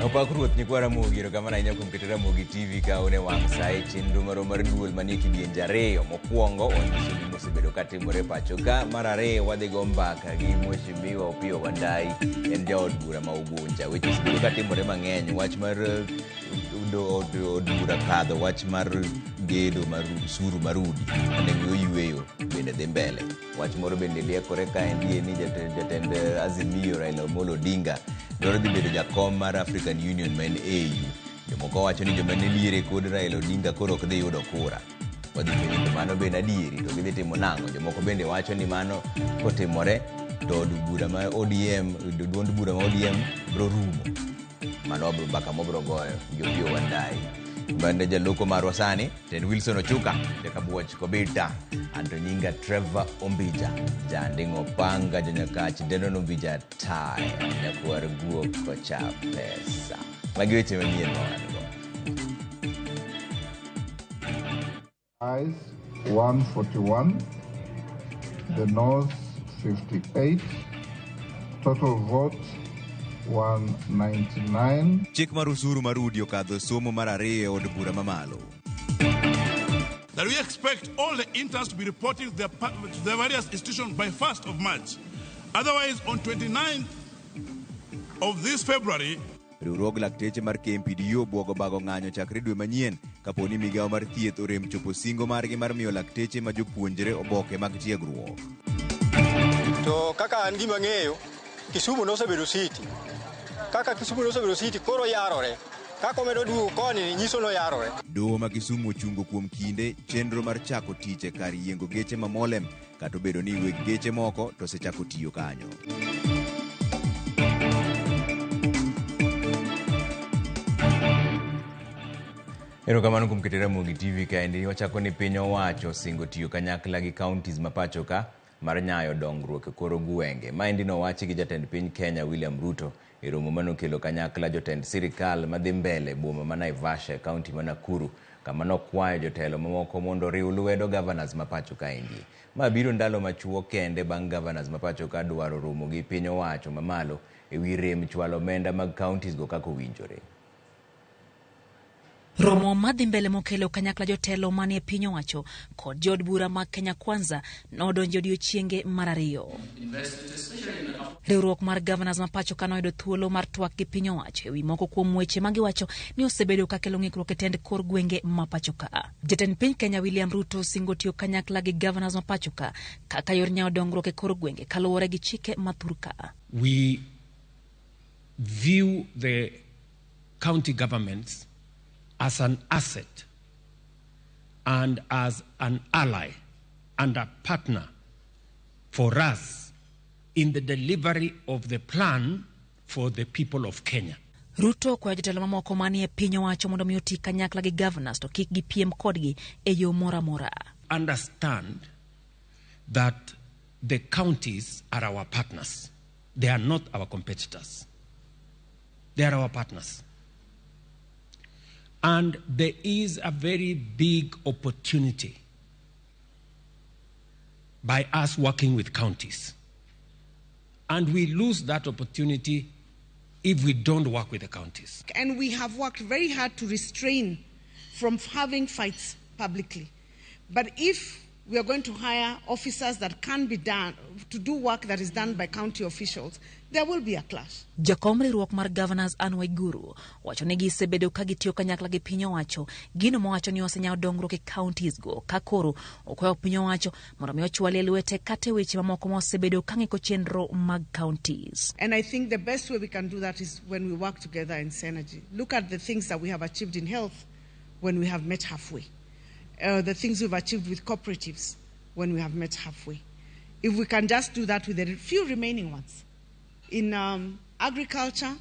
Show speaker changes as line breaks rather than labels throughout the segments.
Opak ruoth nyikwa Ramogi, erokamano ahinya kuom keto Ramogi TV kaone wang' sai chenro moro mar duol manie kidienje ariyo. Mokwongo wanyiso gima osebedo katimore pacho ka. Mar ariyo wadhi go mbaka gi Mheshimiwa Opiyo Wandayi, en jaod bura ma Ugunja. Weche osebedo katimore mang'eny, wach mar od bura kadho, wach mar gedo mar usuru marudi onego oyweyo bende dhi mbele. Wach moro bende liekore ka en ni jatend Azimio Raila Amolo Odinga dwaro dhi bedo jakom mar African Union ma en AU. Jomoko wacho ni joma ne liere kod Raila Odinga koro ok dhi yudo kura. Wadhi penjo ni mano bende adieri to gidhi timo nang'o. Jomoko bende wacho ni mano kotimore to od bura ma ODM, duond bura ma ODM bro rumo. Mano mbaka mobro goyo gi Opiyo Wandayi. Bende jaloko marwa sani ten Wilson Ochuka jakabuoch kobita anto nyinga Trevor Ombija jandingo panga janyakach Denon Ombija tai nyakwar guok kocha pesa. Magi weche manyien mawango.
Ayes 141, the noes 58, total vote 199.
Chik mar usuru marudi okadho somo mar ariyo od bura mamalo.
That we expect all the interns to be reporting to their various institutions by 1st of March. Otherwise, on 29th of this February,
Riwruog lakteche mar KMPDU obwogo bago ng'anyo chakre dwe manyien kaponi migawo mar thieth orem chopo singo margi mar miyo lakteche ma jopuonjre oboke mag tiegruok.
To kaka an gima ng'eyo, Kisumu nosebedo city. Kaka Kisumu nosebedo city koro yarore. Kako medo duogo koni nyiso no yarore.
Doho ma Kisumu ochungo kuom kinde chenro mar chako tich e kar yiengo geche ma Molem kata obedo ni weg geche moko to osechako tiyo kanyo. Erokamano kuom keto Ramogi TV kaendi. Wachako ni piny owacho singo tiyo kanyakla gi counties ma pacho ka mar nyayo dongruok e koro gwenge. Maendi nowachi gi jatend piny Kenya William Ruto e romo manokelo kanyakla jotend sirikal madhi mbele boma ma Naivasha, kaunti ma Nakuru, kama nokwayo jotelo mamoko mondo riw lwedo governors ma pacho kaendi. Ma biro ndalo machuok kende bang' governors ma pacho ka dwaro romo gi piny owacho mamalo e wi rem chwalo omenda mag counties go kako winjore.
Romo madhi mbele mokelo kanyakla jotelo manie piny owacho kod jod bura mag Kenya Kwanza nodonjo odiochienge mar ariyo. Riwruok mar governors ma pacho ka noyudo thuolo mar twak gi piny owacho ewi moko kuom weche ma giwacho ni osebedo kakelo ng'ikruok e tend kor gwenge ma pacho ka. Jatend piny Kenya William Ruto singo tiyo kanyakla gi governors ma pacho ka kaka yor nyawo dongruok e kor gwenge kaluwore gi chike mathurka.
We view the county governments as an asset and as an ally and a partner for us in the delivery of the plan for the people of Kenya.
Ruto kwa jotelo mamoko manie piny owacho mondo miyo ti kanyakla gi governors to kik gipiem kodgi e yo mora mora.
Understand that the counties are our partners. They are not our competitors. They are our partners. And there is a very big opportunity by us working with counties. And we lose that opportunity if we don't work with the counties.
And we have worked very hard to restrain from having fights publicly. But if we are going to hire officers that can be done, to do work that is done by county officials, there will be a clash.
Jakom riwruok mar governors Anne Waiguru wacho ni gisebedo ka gitiyo kanyakla gi piny owacho gino mowacho ni osenyawo dongruok e counties go ka koro okwayo piny owacho mondo mi ochwalie lwete kata weche mamoko mosebedo ka ng'iko chenro mag counties.
And I think the best way we can do that is when we work together in synergy. Look at the things that we have achieved in health when we have met halfway. The things we've achieved with cooperatives when we have met halfway. If we can just do that with the few remaining ones in agriculture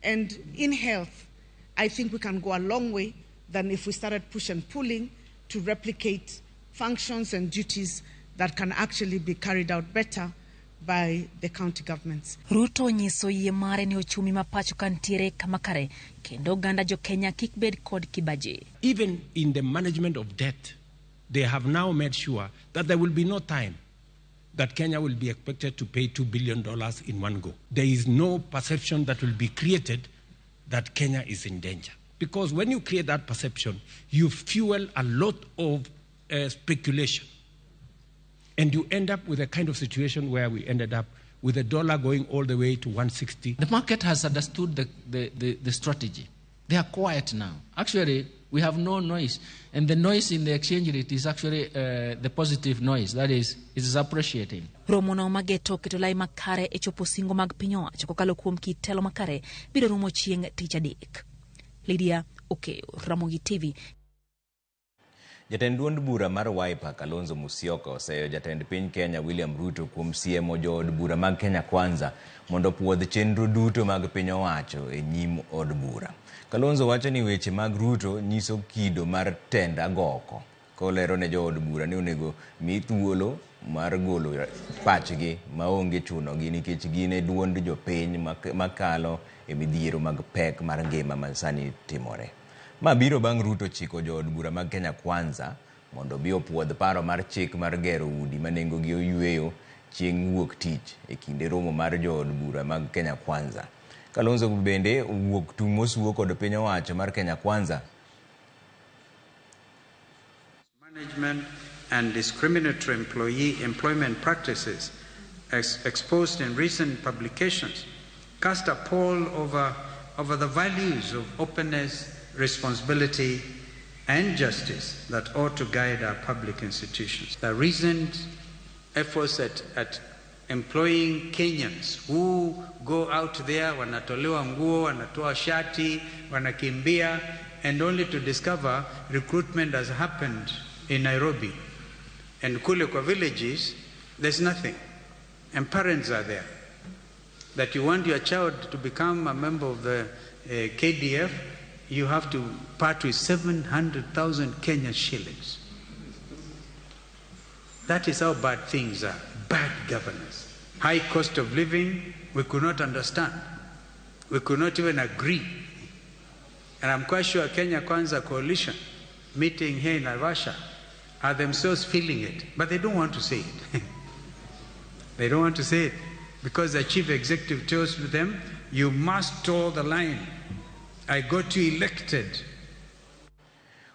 and in health, I think we can go a long way than if we started push and pulling to replicate functions and duties that can actually be carried out better by the county governments.
Ruto nyiso yie mare ni ochumi ma pacho ka ntiere kama kare kendo ganda jo Kenya kik bed kod kibaje.
Even in the management of debt, they have now made sure that there will be no time that Kenya will be expected to pay $2 billion in one go. There is no perception that will be created that Kenya is in danger. Because when you create that perception, you fuel a lot of speculation. And you end up with a kind of situation where we ended up with the dollar going all the way to 160.
The market has understood the strategy. They are quiet now. Actually, we have no noise. And the noise in the exchange rate is actually the positive noise. That is, it is appreciating.
Romo na mageto ketolai makare e chopo singo mag piny owacho kokalo kuom kitelo makare biro rumo chieng' tich adek. Lydia Okeo, Ramogi TV.
Jatend duond bura mar Wiper Kalonzo Musyoka oseyo jatend piny Kenya William Ruto kuom siemo jood bura mag Kenya Kwanza mondo puodh chenro duto mag piny owacho e nyim od bura. Kalonzo wacho ni weche mag Ruto nyiso kido mar tend agoko. Kolero ne jood bura ni onego mi thuolo mar golo pachgi maonge chunogi nikech gin e duond jopiny makalo e midhiero mag pek mar ngima ma sani timore. Ma biro bang' Ruto chiko jood bura mag Kenya Kwanza mondo bi opuodh paro mar chik mar gero udi ma nengogi oyueyo chieng' wuok tich e kinde romo mar jood bura mag Kenya Kwanza. Kalonzo bende wuok tung' mosuo kod piny owacho mar Kenya Kwanza.
Management and discriminatory employment practices exposed in recent publications cast a pall over the values of openness, responsibility and justice that ought to guide our public institutions. The recent efforts at employing Kenyans who go out there, wanatolewa nguo, wanatoa shati, wanakimbia, and only to discover recruitment has happened in Nairobi. And kule kwa villages, there's nothing. And parents are there. That you want your child to become a member of the KDF, you have to part with 700,000 Kenyan shillings. That is how bad things are. Bad governance. High cost of living, we could not understand. We could not even agree. And I'm quite sure Kenya Kwanza Coalition meeting here in Naivasha are themselves feeling it, but they don't want to say it. They don't want to say it because the chief executive tells them, you must toe the line. I got you elected.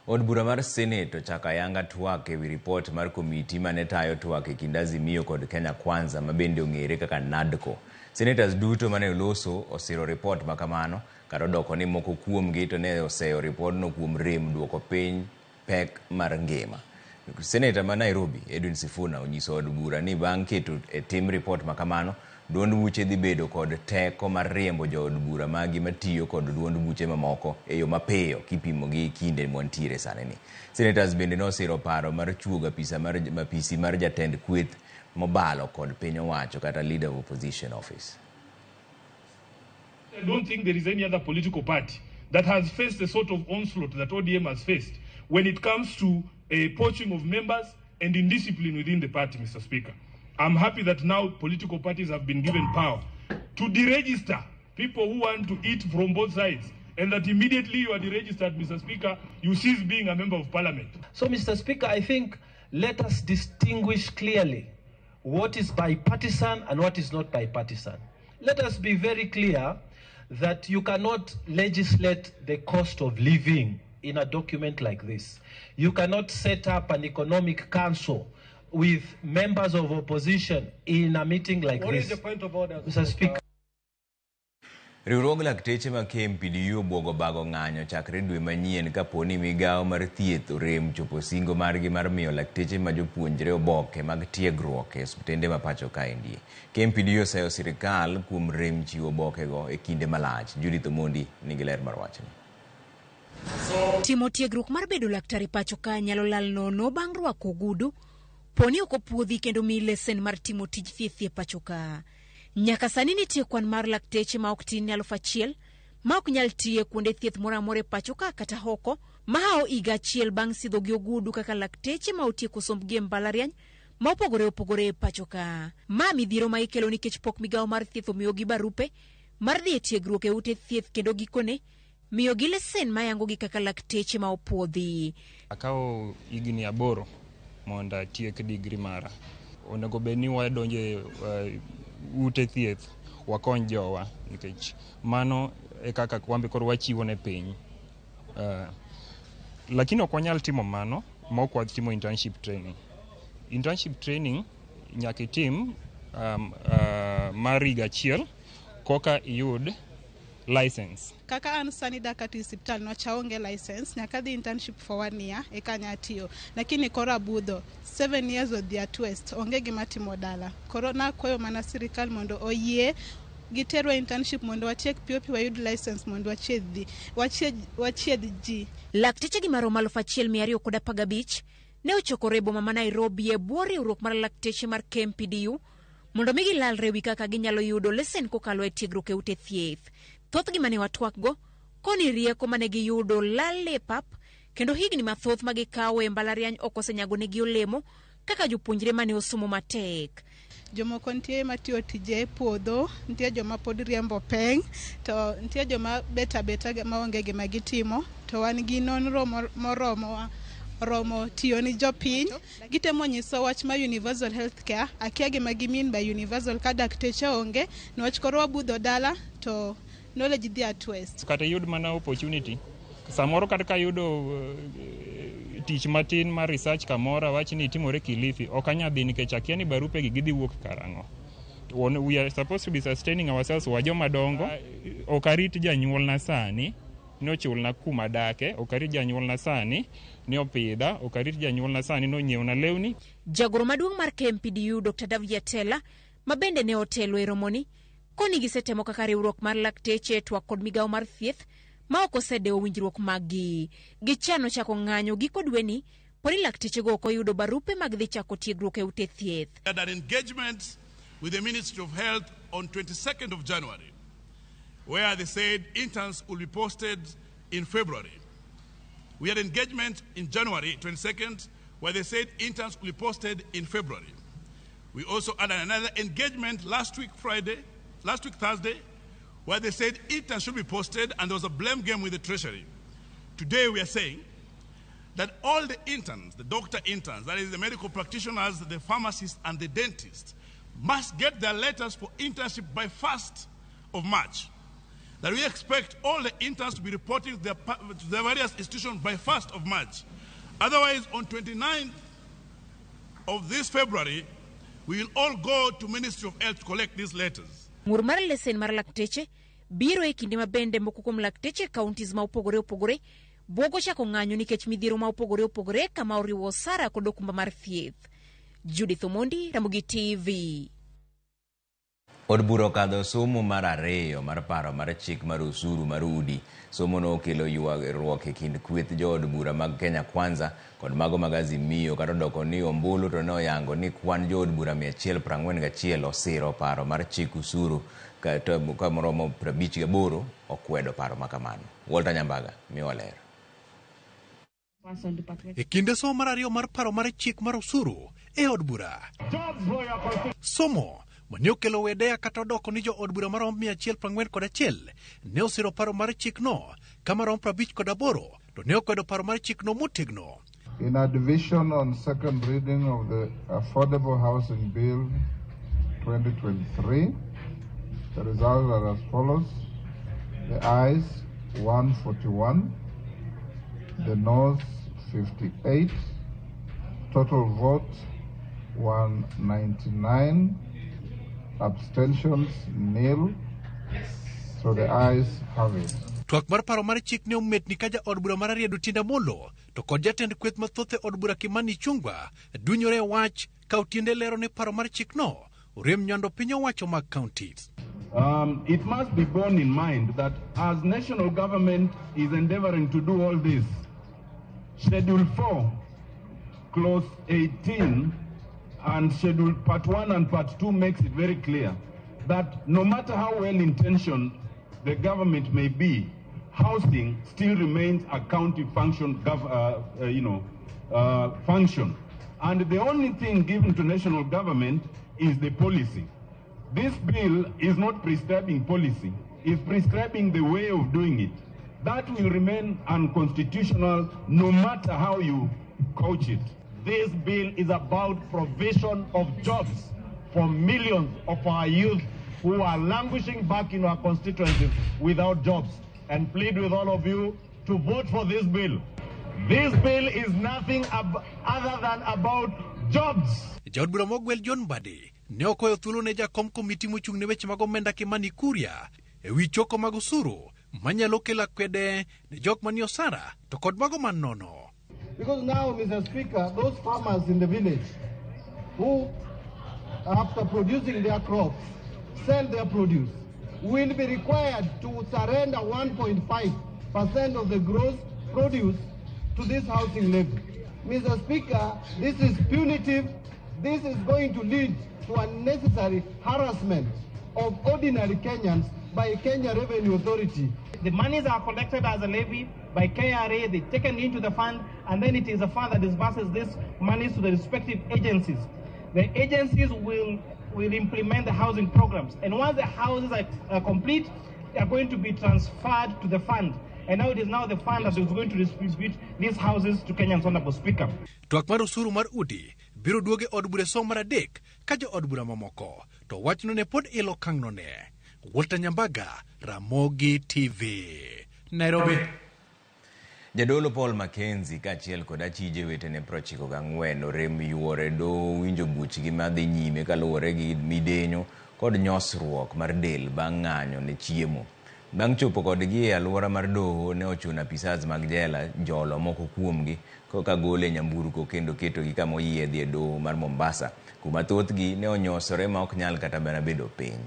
Od bura mar Senate ochaka yanga twak ewi report mar komiti mane tayo twak e kind Azimio kod Kenya Kwanza mabende ong'ere kaka NADCO. Senators duto mane oloso osiro report makamano kar odoko ni moko kuomgi to ne oseyo report kuom rem duoko piny pek mar ngima. Senator ma Nairobi Edwin Sifuna onyiso od bura ni bang' keto e tim report makamano duond buche dhi bedo kod teko mar riembo jood bura magi matiyo kod duond buche mamoko e yo mapiyo kipimo gi kinde montiere sani ni. Senators bende nosiro paro mar chuoga mapisi mar jatend kweth mobalo kod piny owacho kata leader of opposition office.
I don't think there is any other political party that has faced the sort of onslaught that ODM has faced when it comes to poaching of members and indiscipline within the party, Mr. Speaker. I'm happy that now political parties have been given power to deregister people who want to eat from both sides, and that immediately you are deregistered, Mr. Speaker, you cease being a member of parliament.
So, Mr. Speaker, I think let us distinguish clearly what is bipartisan and what is not bipartisan. Let us be very clear that you cannot legislate the cost of living in a document like this. You cannot set up an economic council with members of opposition in a meeting like
what
this.
What is the point of order?
Mr. Speaker.
Riwruog lakteche ma KMPDU obwogo bago ng'anyo chakre dwe manyien kaponi migawo mar thieth orem chopo singo margi mar miyo lakteche ma jopuonjre oboke mag tiegruok e osiptende ma pacho kaendi. KMPDU oseyo sirikal kuom rem chiwo obokego e kinde malach. Judith Omondi nigi ler mar wachni.
Timo tiegruok mar bedo laktari pacho ka nyalo lal nono bang' rwako ogudu poni ok opuodhi kendo mi lesen mar timo tij thieth e pacho ka. Nyaka sani nitie kwan mar lakteche ma ok tin 1,000 ma ok nyal tiye kuonde thieth moro amora e pacho ka kata hoko ma hao higa achiel bang' sidho gi ogudu kaka lakteche ma otieko sombgi e mbalariany ma opogore e pacho ka. Ma midhiero ma ikelo nikech pok migawo mar thieth omiyogi barupe mar dhi e tiegruok e ute thieth kendo gikone miyo gi lesen ma yango gi kaka lakteche ma opuodhi.
Akawo higni 8 mondo atiek degree mara. Onego bed ni wadonjo ute thieth wakony jowa nikech mano e kaka kwambe koro wachiwo ne piny. Lakini ok wanyal timo mano ma ok watimo internship training. Internship training nyaka itim mar higa achiel koka iyud license.
Kaka an sani dakati hospital no chaonge license nyaka dhi internship for 1 year e kanya tiyo, lakini koro abudho 7 years odhi at west onge gima timo dala. Koro nakwayo mana sirikal mondo oyie giterwa internship mondo watiek piyo wayud license mondo wachiedh ji.
Lakteche gi maromo 1215 ne ochokore boma ma Nairobi e bwo riwruok mar lakteche mar KMPDU mondo mi gilalre wi kaka ginyalo yudo lesen kokalo e tiegruok e ute thieth. Thoth gi mane watwakgo koni rieko mane giyudo lal e pap kendo higni mathoth ma gikawo e mbalariany ok osenyago negi olemo kaka jopuonjre mane osomo matek.
Jomoko nitie matiyo tije e puodho, nitie joma pod riembo peng, to nitie joma beta maonge gima gitimo, to wan gi nonro romo tiyo ni jopiny. Gitemo nyiso wach ma universal healthcare, akia gima gimin by universal ka dakteche onge, niwach koro wabudho dala to knowledge dhi at west.
Kata yud mana opportunity. Samoro kata ka yudo tich matin mar research kamora wach ni timore Kilifi, ok anya dhi nikech akia ni barupe gi gidhi wuok karang'o. We are supposed to be sustaining ourselves wajoma dongo. Ok arit janyuol na sani no chulna kuma dake, ok arit janyuol na sani ni opidha, ok arit janyuol na sani no nyiew na lewni.
Jagoro maduong' mar KMPDU Dr. Davia Tela mabende ne otelo e romoni koni gisetemo kaka riwruok mar lakteche twak kod migawo mar thieth ma ok osedewo winjruok maggi. Gichano chako ng'anyo giko dweni poni lakteche go ok oyudo barupe mag dhi chako tiegruok e ute thieth.
We had an engagement with the Ministry of Health on 22nd of January where they said interns will be posted in February. We had engagement in January 22nd where they said interns will be posted in February. We also had another engagement last week Thursday, where they said interns should be posted, and there was a blame game with the Treasury. Today we are saying that all the interns, the doctor interns, that is the medical practitioners, the pharmacists, and the dentists, must get their letters for internship by 1st of March. That we expect all the interns to be reporting to their various institutions by 1st of March. Otherwise, on 29th of this February, we will all go to Ministry of Health to collect these letters.
Ngur mar lesen mar lakteche biro e kinde mabende moko kuom lakteche counties ma opogore bogo chako ng'anyo nikech midhiero ma opogore kama oriwo osara kod okumba mar thieth. Judith Omondi, Ramogi TV.
Od bura okadho somo mar 2 mar paro mar chik mar osuru mar udi. Somo no okelo ywagruok e kind kweth jood bura mag Kenya Kwanza kod mago mag Azimio kata doko ni ombulu to ne oyango ni kwan jood bura 141 osiro paro mar chik osuru kata moromo 58 okwedo paro makamano. Walter Nyambaga miyo ler.
E kinde somo mar 2 mar paro mar chik mar osuru e od bura. Somo mane okelo wedea kata doko ni jo od bura marom 141 ne osiro paro mar chik no kama rom 58 to ne okwedo paro mar chik no motegno.
In a division on second reading of the Affordable Housing Bill 2023, the results are as follows. The ayes 141, the noes 58, total vote 199, abstentions nil, so the ayes have it.
Twak mar paro mar chik ne ometni ka ja od bura mar Riedo Tinda Molo to kod jatend kweth mathoth e od bura Kimani Chungwa dunyore wach ka otiende lero ne paro mar chik no orem nyando piny owacho mag counties.
It must be borne in mind that as national government is endeavoring to do all this, Schedule 4, Clause 18, and Schedule Part 1 and Part 2 makes it very clear that no matter how well-intentioned the government may be, housing still remains a county function, function. And the only thing given to national government is the policy. This bill is not prescribing policy, it's prescribing the way of doing it. That will remain unconstitutional no matter how you couch it.
This bill is about provision of jobs for millions of our youth who are languishing back in our constituencies without jobs, and plead with all of you to vote for this bill. This bill is nothing other than about jobs.
Jaod bura mogwel John Badi ne okoyo thuolo ne jakom komiti mochung' ne weche mag omenda Kimani Kuria ewi choko mag osuru manyalo kelo akwede ne jok manie osara to kod mago man nono.
Because now, Mr. Speaker, those farmers in the village who, after producing their crops, sell their produce, will be required to surrender 1.5% of the gross produce to this housing levy. Mr. Speaker, this is punitive. This is going to lead to unnecessary harassment of ordinary Kenyans by Kenya Revenue Authority.
The monies are collected as a levy by KRA, they're taken into the fund, and then it is the fund that disburses these monies to the respective agencies. The agencies will implement the housing programs, and once the houses are complete, they are going to be transferred to the fund. And now it is now the fund that is going to distribute these houses to Kenyans, Honorable Speaker.
Twak mar osuru mar udi biro duoge od bura som mar adek ka jo od bura mamoko to wachno ne pod ilo kang'no ne. Walter Nyambaga, Ramogi TV, Nairobi.
Jadolo Paul Mackenzie kaachiel kod achije wetene 94 orem yuore do winjo buchgi madhi nyime kaluwore gi midenyo kod nyosruok mar del bang' ng'anyo ne chiemo. Bang' chopo kodgi e alwora mar doho ne ochuno apisas mag jela jolo moko kuomgi koka gole nyamburko kendo ketogi kama oyiedhi e doho mar Mombasa, kuma thothgi ne onyosore ma ok nyal kata bana bedo piny.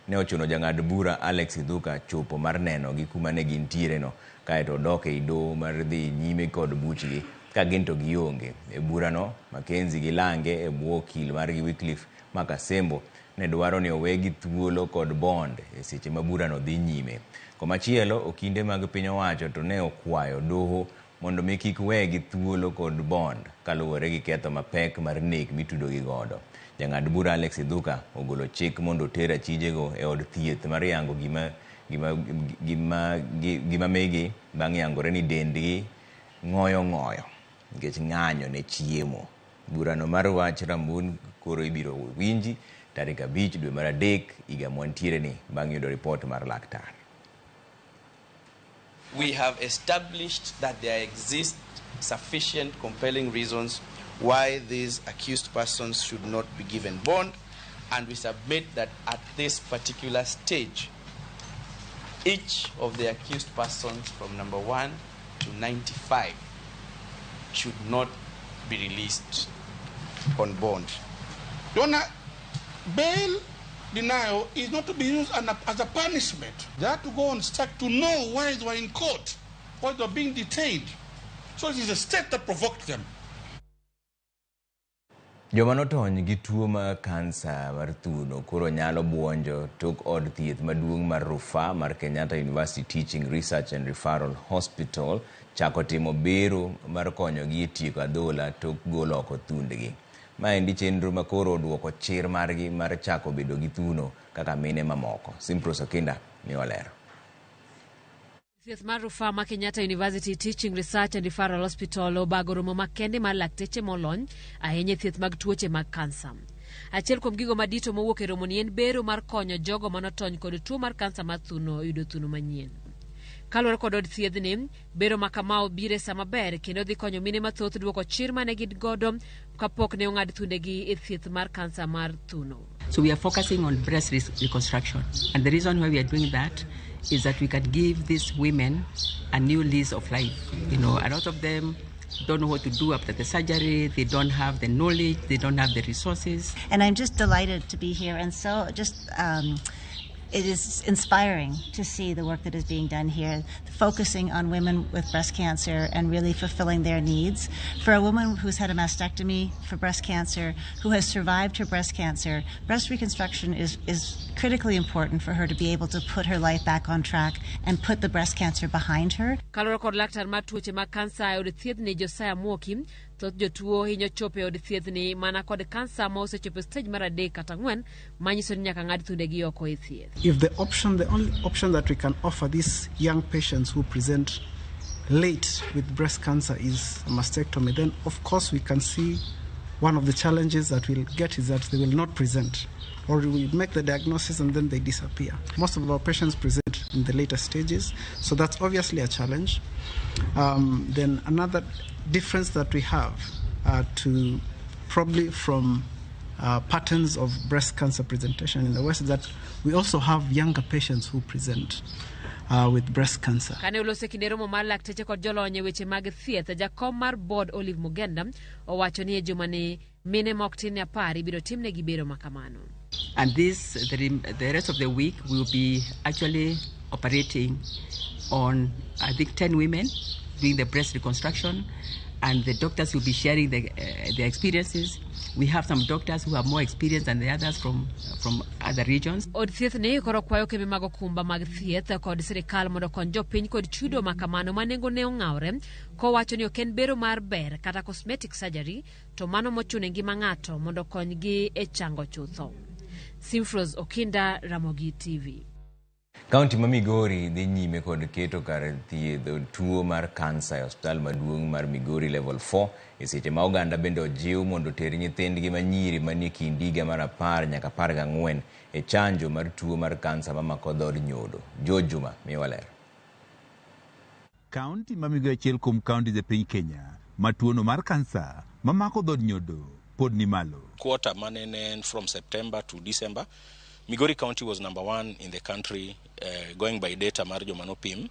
Ne ochuno jang'ad bura Alex Idhuka chopo mar neno gi kuma ne gintiere no, kaeto dok e doho mar dhi nyime kod buchgi ka ginto gionge. E burano, Mackenzie gi lange e bwo okil margi Wycliffe Makasembo ne dwaro ni owegi thuolo kod bond e seche ma burano dhi nyime. Komachielo, okinde mag piny owacho to ne okwayo doho mondo mi kik wegi thuolo kod bond kaluwore gi ketho mapek mar nek mitudo gi godo. Jang'ad bura Alex Idhuka ogolo chik mondo ter achijego e od thieth mar yango gima megi bang' yangore ni dendgi ng'oyo nikech ng'anyo ne chiemo. Burano mar wach Rambun koro ibiro winji tarik 5 dwe mar adek higa mwantiere ni bang' yudo report mar laktar.
We have established that there exist sufficient compelling reasons why these accused persons should not be given bond, and we submit that at this particular stage, each of the accused persons from number 1 to 95 should not be released on bond.
Donna, bail denial is not to be used as a punishment. They have to go on strike to know why they were in court, why they were being detained. So it is the state that provoked them.
Joma notony gi tuo mar kansa mar thuno koro nyalo buonjo tok od thieth maduong' mar Rufaa mar Kenyatta University Teaching, Research and Referral Hospital chako timo bero mar konyogi e tieko adhola tok golo oko thundgi. Maendi chenro ma koro oduoko chir margi mar chako bedo gi thuno kaka mine mamoko. Simpros Okinda ni olero.
Thieth mar Rufaa ma Kenyatta University Teaching, Research and Referral Hospital obago romo makende mar lakteche molony ahinya thieth mag tuoche mag kansa. Achiel kuom gigo madito mowuok e romo ni en bero mar konyo jogo manotony kod tuo mar kansa mar thuno yudo thuno manyien. Kaluwore kod od thiedhni, bero ma kama obire sama ber kendo dhi konyo mine mathoth duoko chir mane gin godo kapok ne ong'ad thundegi e thieth mar kansa mar thuno.
So we are focusing on breast reconstruction, and the reason why we are doing that is that we can give these women a new lease of life. You know, a lot of them don't know what to do after the surgery, they don't have the knowledge, they don't have the resources.
And I'm just delighted to be here, and so just it is inspiring to see the work that is being done here, focusing on women with breast cancer and really fulfilling their needs. For a woman who's had a mastectomy for breast cancer, who has survived her breast cancer, breast reconstruction is critically important for her to be able to put her life back on track and put the breast cancer behind her.
Kaloro kod laktar mar tuoche mag kansa od thiedhni Josiah Mwoki, thoth jotuo hinyo chopo e od thiedhni mana kod kansa ma osechopo stage mar 3 kata 4 manyiso ni nyaka ng'ad thundegi oko e thieth.
If the only option that we can offer these young patients who present late with breast cancer is a mastectomy, then of course we can see one of the challenges that we'll get is that they will not present, or we make the diagnosis and then they disappear. Most of our patients present in the later stages, so that's obviously a challenge. Then another difference that we have to probably from patterns of breast cancer presentation in the West is that we also have younger patients who present with breast cancer.
Kane ulose kinde romo mar lakteche kod jolony e weche mag thieth, jakom mar board Olive Mugenda owacho ni e juma ni mine mok tin 10 ibiro timnegi bero makamano.
And this, the rest of the week, we will be actually operating on, I think, 10 women doing the breast reconstruction, and the doctors will be sharing their experiences. We have some doctors who have more experience than the others from other regions.
Od thieth ne koro kwayo kembe mag okumba mag thieth kod sirikal mondo kony jopiny kod chudo makamano ma nengo ne ong'awre, kowacho ni ok en bero mar ber kata cosmetic surgery, to mano mochuno ngima ng'ato mondo konygi e chango chutho. Simfros Okinda, Ramogi TV.
Kaunti ma Migori dhi nyime kod keto kar thiedho tuo mar kansa e hospital maduong' mar Migori level 4 e seche ma oganda bende ojiw mondo ter nyithindgi manyiri manie kind higa mar 10 nyaka 14 e chanjo mar tuo mar kansa mamako dhod nyodo. Jojuma miwa ler.
Kaunti ma Migori achiel kuom kaunti e piny Kenya ma tuono mar kansa mamako dhod nyodo pod ni malo.
Quarter manenen from September to December, Migori County was number 1 in the country, going by data mar joma nopim.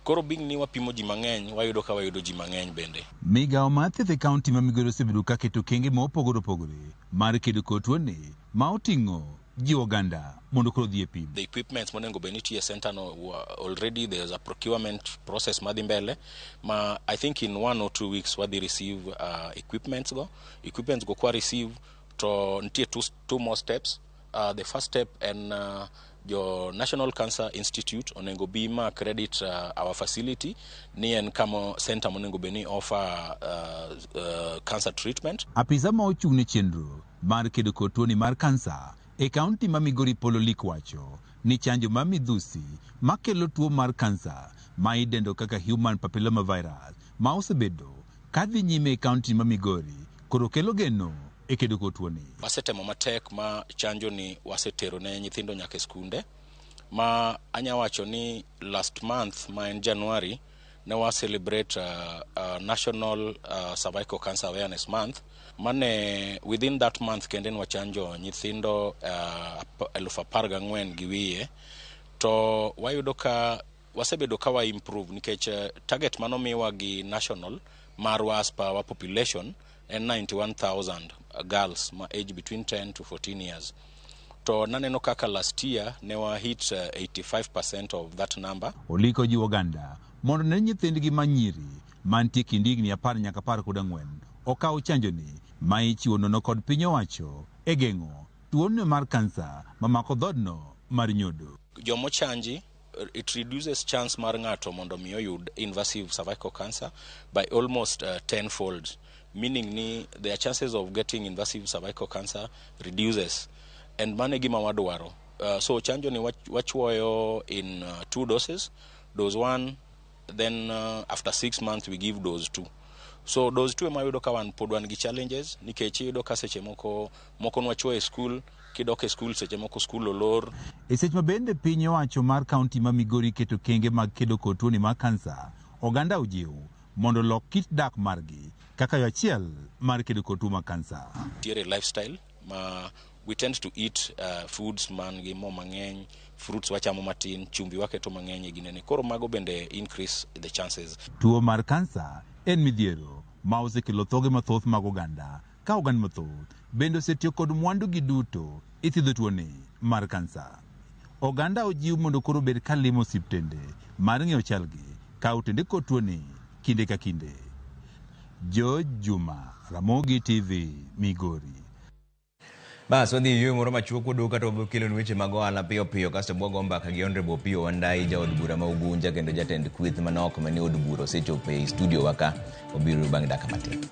Koro bing ni wapimo ji mang'eny, wayudo ka wayudo ji mang'eny bende.
Migawo mar thieth e kaunti ma Migori osebedo ka keto kenge mopogore opogore mar kedo kod tuoni ma oting'o ji oganda mondo koro dhi e pim.
The equipments monego benitie center no already there's a procurement process madhi mbele ma I think in 1 or 2 weeks wadhi receive equipments go kwa receive to nitie two more steps. The first step and your National Cancer Institute onego bi ma credit our facility ni en kamo center monego beni offer cancer treatment.
Apisa ma ochung' ne chenro mar kedo kod tuoni mar kansa e kaunti ma Migori Polo Likwacho ni chanjo ma midhusi makelo tuo mar kansa ma idendo kaka human papilloma virus ma osebedo kadhi nyime e kaunti ma Migori koro kelo geno e kedo kod tuoni.
Wasetemo matek ma chanjo ni wasetero ne nyithindo nyaka skunde ma anyawacho ni last month ma en January ne wa celebrate National Cervical Cancer Awareness Month. Mane within that month kenden wachanjo nyithindo 14,000 gi wiye, to wayudo ka wasebedo ka wa improve nikech target manomiwa gi national mar waspa wa population and 91,000 girls ma age between 10 to 14 years. To naneno kaka last year ne wa hit 85% of that number.
Oliko ji oganda mondo ne nyithindgi manyiri mantie kind higni 10 nyaka 14 okaw chanjo ni ma ichiwo nono kod piny owacho e geng'o tuono mar kansa mamako dhodno mar nyodo.
Jomo chanji it reduces chance mar ng'ato mondo mi oyud invasive cervical cancer by almost 10-fold, meaning ni their chances of getting invasive cervical cancer reduces, and mane gima wadwaro. So chanjo ni wachwoyo in 2 doses, dose 1, then after 6 months we give dose 2. So dose 2 ema yudo ka wan pod wan gi challenges nikech yudo ka seche moko nwachwo e school, kidok e school seche moko school olor.
E seche ma bende piny owacho mar kaunti ma Migori keto kenge mag kedo kod tuoni mar kansa, oganda ojiw mondo lok kit dak margi kaka yo achiel mar kedo kod tuo mar kansa.
Tiere lifestyle ma we tend to eat foods man gi mo mang'eny, fruits wachamo matin, chumbi waketo mang'eny e ginene, koro mago bende increase the chances.
Tuo mar kansa en midhiero ma osekelo thoge mathoth mag oganda, ka oganda mathoth bende osetiyo kod mwandu gi duto e thiedho tuoni mar kansa. Oganda ojiw mondo koro bed ka limo osiptende mar ng'eyo chalgi ka otende kod tuoni kinde ka kinde. Jojuma, Ramogi TV, Migori.
Bas wadhi ywe moro machuok kuduka to kelo weche mag ohala piyo piyo kasto bwago mbaka gi Honorable Opiyo Wandayi jaod bura ma Ugunja kendo jatend kweth manok manie od bura osechopo e studio waka obiro bang' dakika matin.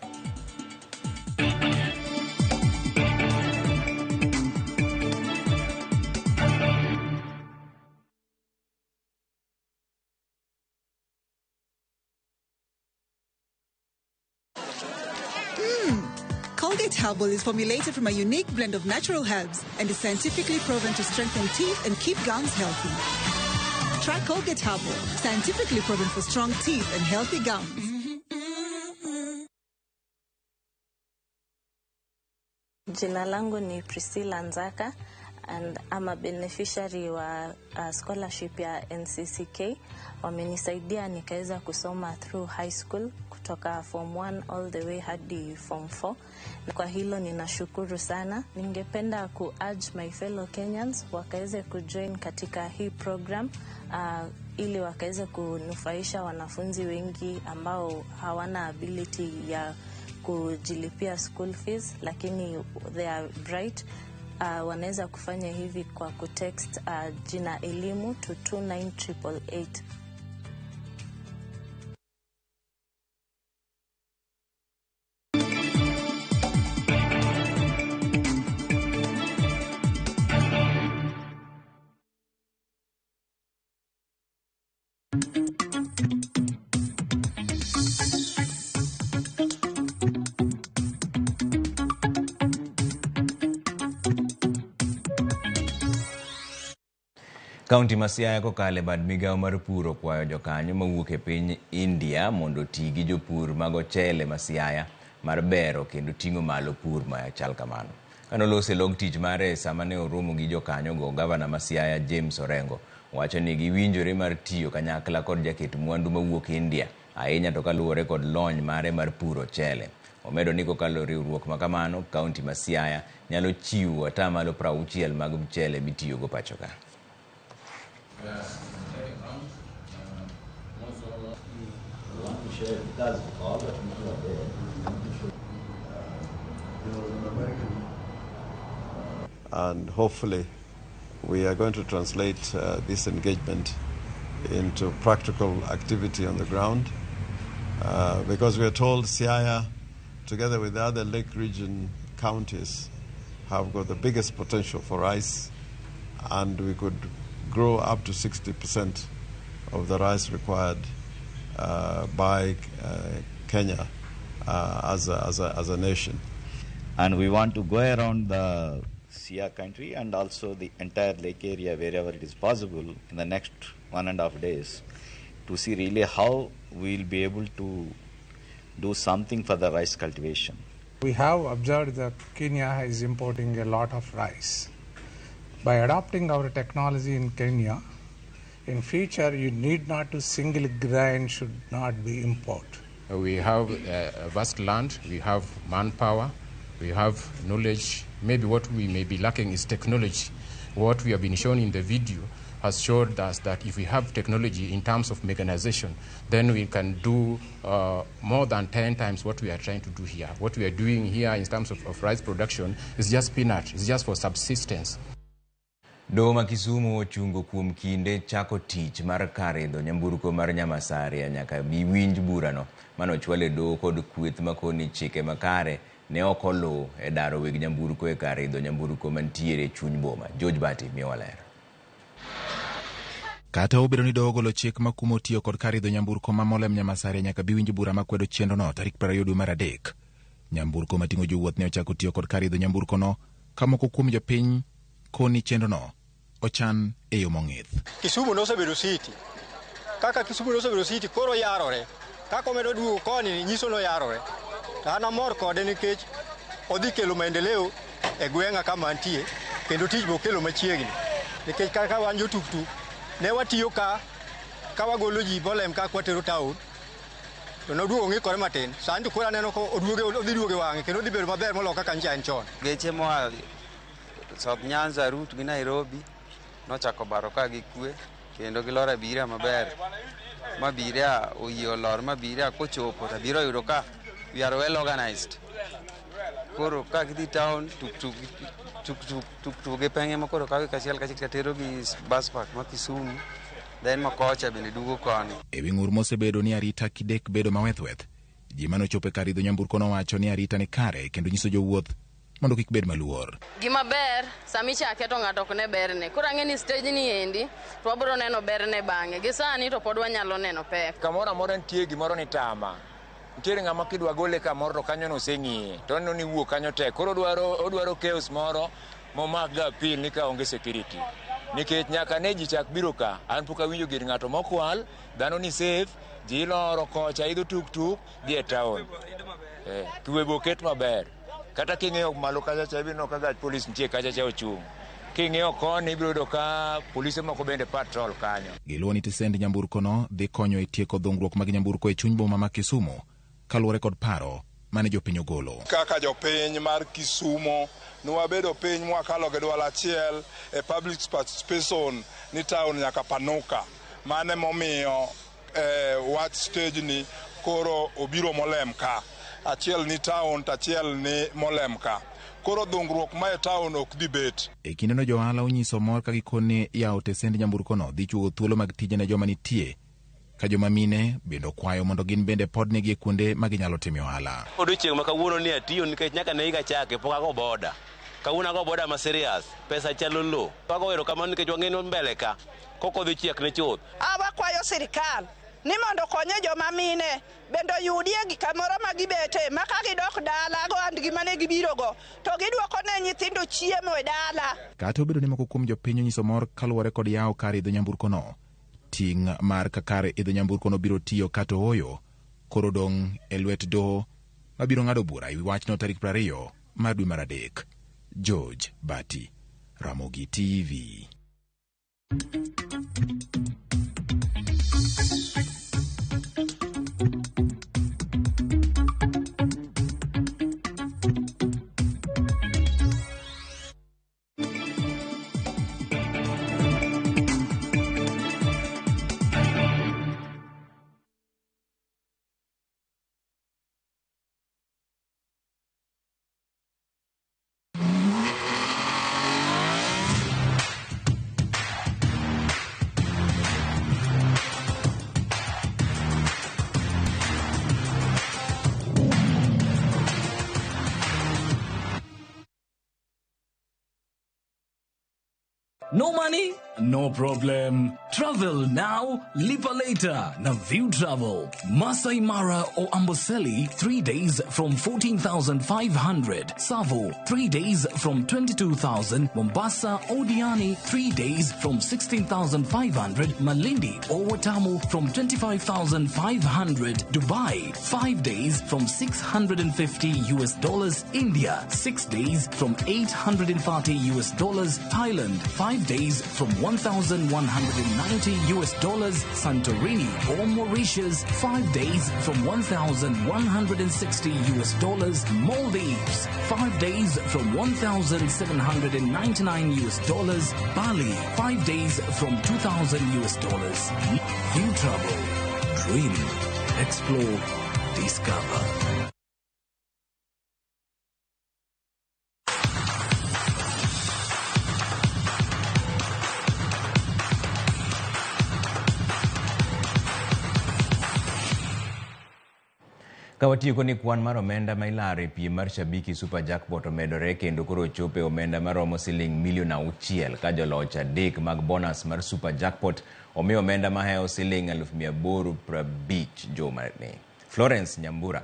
Colgate Herbal is formulated from a unique blend of natural herbs and is scientifically proven to strengthen teeth and keep gums healthy. Try Colgate Herbal, scientifically proven for strong teeth and healthy gums.
Jina langu ni Priscilla Nzaka and I'm a beneficiary wa scholarship ya NCCK. Wamenisaidia nikaweza kusoma through high school kutoka form 1 all the way hadi form 4. Kwa hilo ninashukuru sana. Ningependa ku-urge my fellow Kenyans wakaweze kujoin katika hii program ili wakaweze kunufaisha wanafunzi wengi ambao hawana ability ya kujilipia school fees, lakini they are bright. Wanaweza kufanya hivi kwa kutext jina elimu to 29888.
Kaunti ma Siaya kokale bad migao mar puro kwayo jokanyo mawuok e piny India mondo tigi jopur mag ochele ma Siaya mar bero kendo ting'o malo pur ma chal kamano. Kanolose log tich mare sama ne oromo gi jokanyo go, gavana ma Siaya James Orengo wacho ni giwinjore mar tiyo kanyakla kod jaket mwandu mawuok India ahinya to kaluwore kod lony mare mar puro ochele. Omedo ni kokalo riwruok ma kamano, kaunti ma Siaya nyalo chiwo atamalo 60 mag mchele mitiyo go pacho ka.
And hopefully we are going to translate this engagement into practical activity on the ground because we are told Siaya, together with the other Lake region counties, have got the biggest potential for rice, and we could grow up to 60% of the rice required by Kenya as a nation.
And we want to go around the Siaya country and also the entire lake area wherever it is possible in the next 1.5 days to see really how we'll be able to do something for the rice cultivation.
We have observed that Kenya is importing a lot of rice. By adopting our technology in Kenya, in future you need not to single grain should not be import.
We have a vast land, we have manpower, we have knowledge. Maybe what we may be lacking is technology. What we have been shown in the video has showed us that if we have technology in terms of mechanization, then we can do more than 10 times what we are trying to do here. What we are doing here in terms of rice production is just peanut, it's just for subsistence.
Doma Kisumu ochungo kuom kinde chako tich mar karidho nyamburko mar Nyamasare nyaka biwinj burano manochwale do kod kweth makoni chike makare ne okolo e daro weg nyamburko e karidho nyamburko mantiere chuny boma. George Bati miwaler.
Kata obedo ni dogo golo chik makumo tiyo kod karidho nyamburko mamolem Nyamasare nyaka biwinj bura makwedo chenro no tarik 20 dwe mar adek. Nyamburko mating'o jowuoth ne ochako tiyo kod karidho nyamburko no kamoko kuom jopiny koni chenro no ochan e yo mong'ith.
Kisumu nosebedo city. Kaka Kisumu nosebedo city koro yarore. Kaka omedo duogo koni nyiso no yarore. An amor kode nikech odhi kelo maendeleo e gweng'a kama antie kendo tich bo kelo machiegni. Nikech kaka wan jotuktuk ne watiyo ka wagolo ji bolem ka kwatero town. To noduogo ng'ikore matin. Sandi koro aneno ko odhi duoge wang'e kendo odhi bedo maber moloyo kaka ncha en chon.
Geche moa South Nyanza route gi Nairobi nochako baro ka gi kwe kendo giloro abiria maber. Mabiria oyio lor mabiria kochopo to biro yudo ka we are well organized. Koro ka gidhi town tuk penge makoro kawe kachiel katero gi bus park ma Kisumu then makocha bende dugo koni.
Ewi ng'ur mosebedo ni arita kidek bedo mawethweth, ji manochopo e karidho nyamburko no wacho ni arita ni kare kendo nyiso jowuoth mondo kik bed maluor.
Gima ber samicha keto ng'ato ok ne berne. Koro ang'eni stage ni endi to wabiro neno berne bang'e. Gi sani to pod wanyalo neno pek.
Kamoro amora nitie gimoro ni tama.
ntiere ng'ama kidwa gole kamoro to kanyo noseng'iye to oneno ni wuok kanyo tek koro odwaro chaos moro momak ga apil ni ka onge security nikech nyaka ne ji chak biro ka an pok awinjo gir ng'ato mokwal dhano ni safe ji loro kocha idho tuk dhi e town kwe boket maber kata king'eyo malo kacha cha ibino ka gach polis nitie kacha cha ochung' king'eyo koni ibiro yudo ka polise moko bende patrol kanyo.
Giluwo ni tisend nyamburko no dhi konyo e tieko dhungruok mag nyamburko e chuny boma ma Kisumu kaluwore kod paro mane jopiny ogolo.
Kaka jopiny mar Kisumu nwabedo piny mwakalo gi dwal achiel e public participation ni town nyaka panuka mane momiyo wach stage ni koro obiro molem ka achiel ni town tachiel ni molem ka koro dhungruok ma e town ok dhi bet.
E kindeno johala onyiso mor ka gikone yawo tesend nyamburko no dhi chuo thuolo mag tije ne joma nitie ka joma mine bendo kwayo mondo gin bende pod negi kuonde ma ginyalo timo ohala.
Odiochieng' ma kawuono ni atiyo nikech nyaka ne higa chake pok ago boda. Kawuono ago boda ma serious, pesa chalo lo. Ago ero kamano nikech wang'eni mbele ka koko dhi chiek ne chuth.
Wakwayo sirikal ni mondo konye joma mine bendo yudie gik kamoro ma gibete ma ka gidok dala go andgi mane gibirogo to giduoko ne nyithindo chiemo e dala.
Kata obedo ni moko kuom jopiny onyiso mor kaluwore kod yawo kar idho nyamburko no, ting' mar kar idho nyamburko no biro tiyo kata oyo koro dong' e lwet doho mabiro ng'ado bura ewi wachno tarik 20 mar dwe mar adek. George Bati, Ramogi TV.
No money? No problem. Travel now, lipa later. Na View Travel. Masai Mara or Amboseli, 3 days from 14,500. Savo, 3 days from 22,000. Mombasa or Diani, 3 days from 16,500. Malindi or Watamu from 25,500. Dubai, 5 days from $650. India, 6 days from $840. Thailand, 5 days from $1,190. Santorini or Mauritius, 5 days from $1,160. Maldives, 5 days from $1,799. Bali, 5 days from $2,000. You travel, dream, explore, discover.
Kawatieko ni kwan mar omenda ma ilaro e piem mar Shabiki Super Jackpot omedore kendo koro chope omenda maromo siling milion 6 ka joloch 3 mag bonus mar Super Jackpot omiyo omenda maheo siling 850 juma ni. Florence Nyambura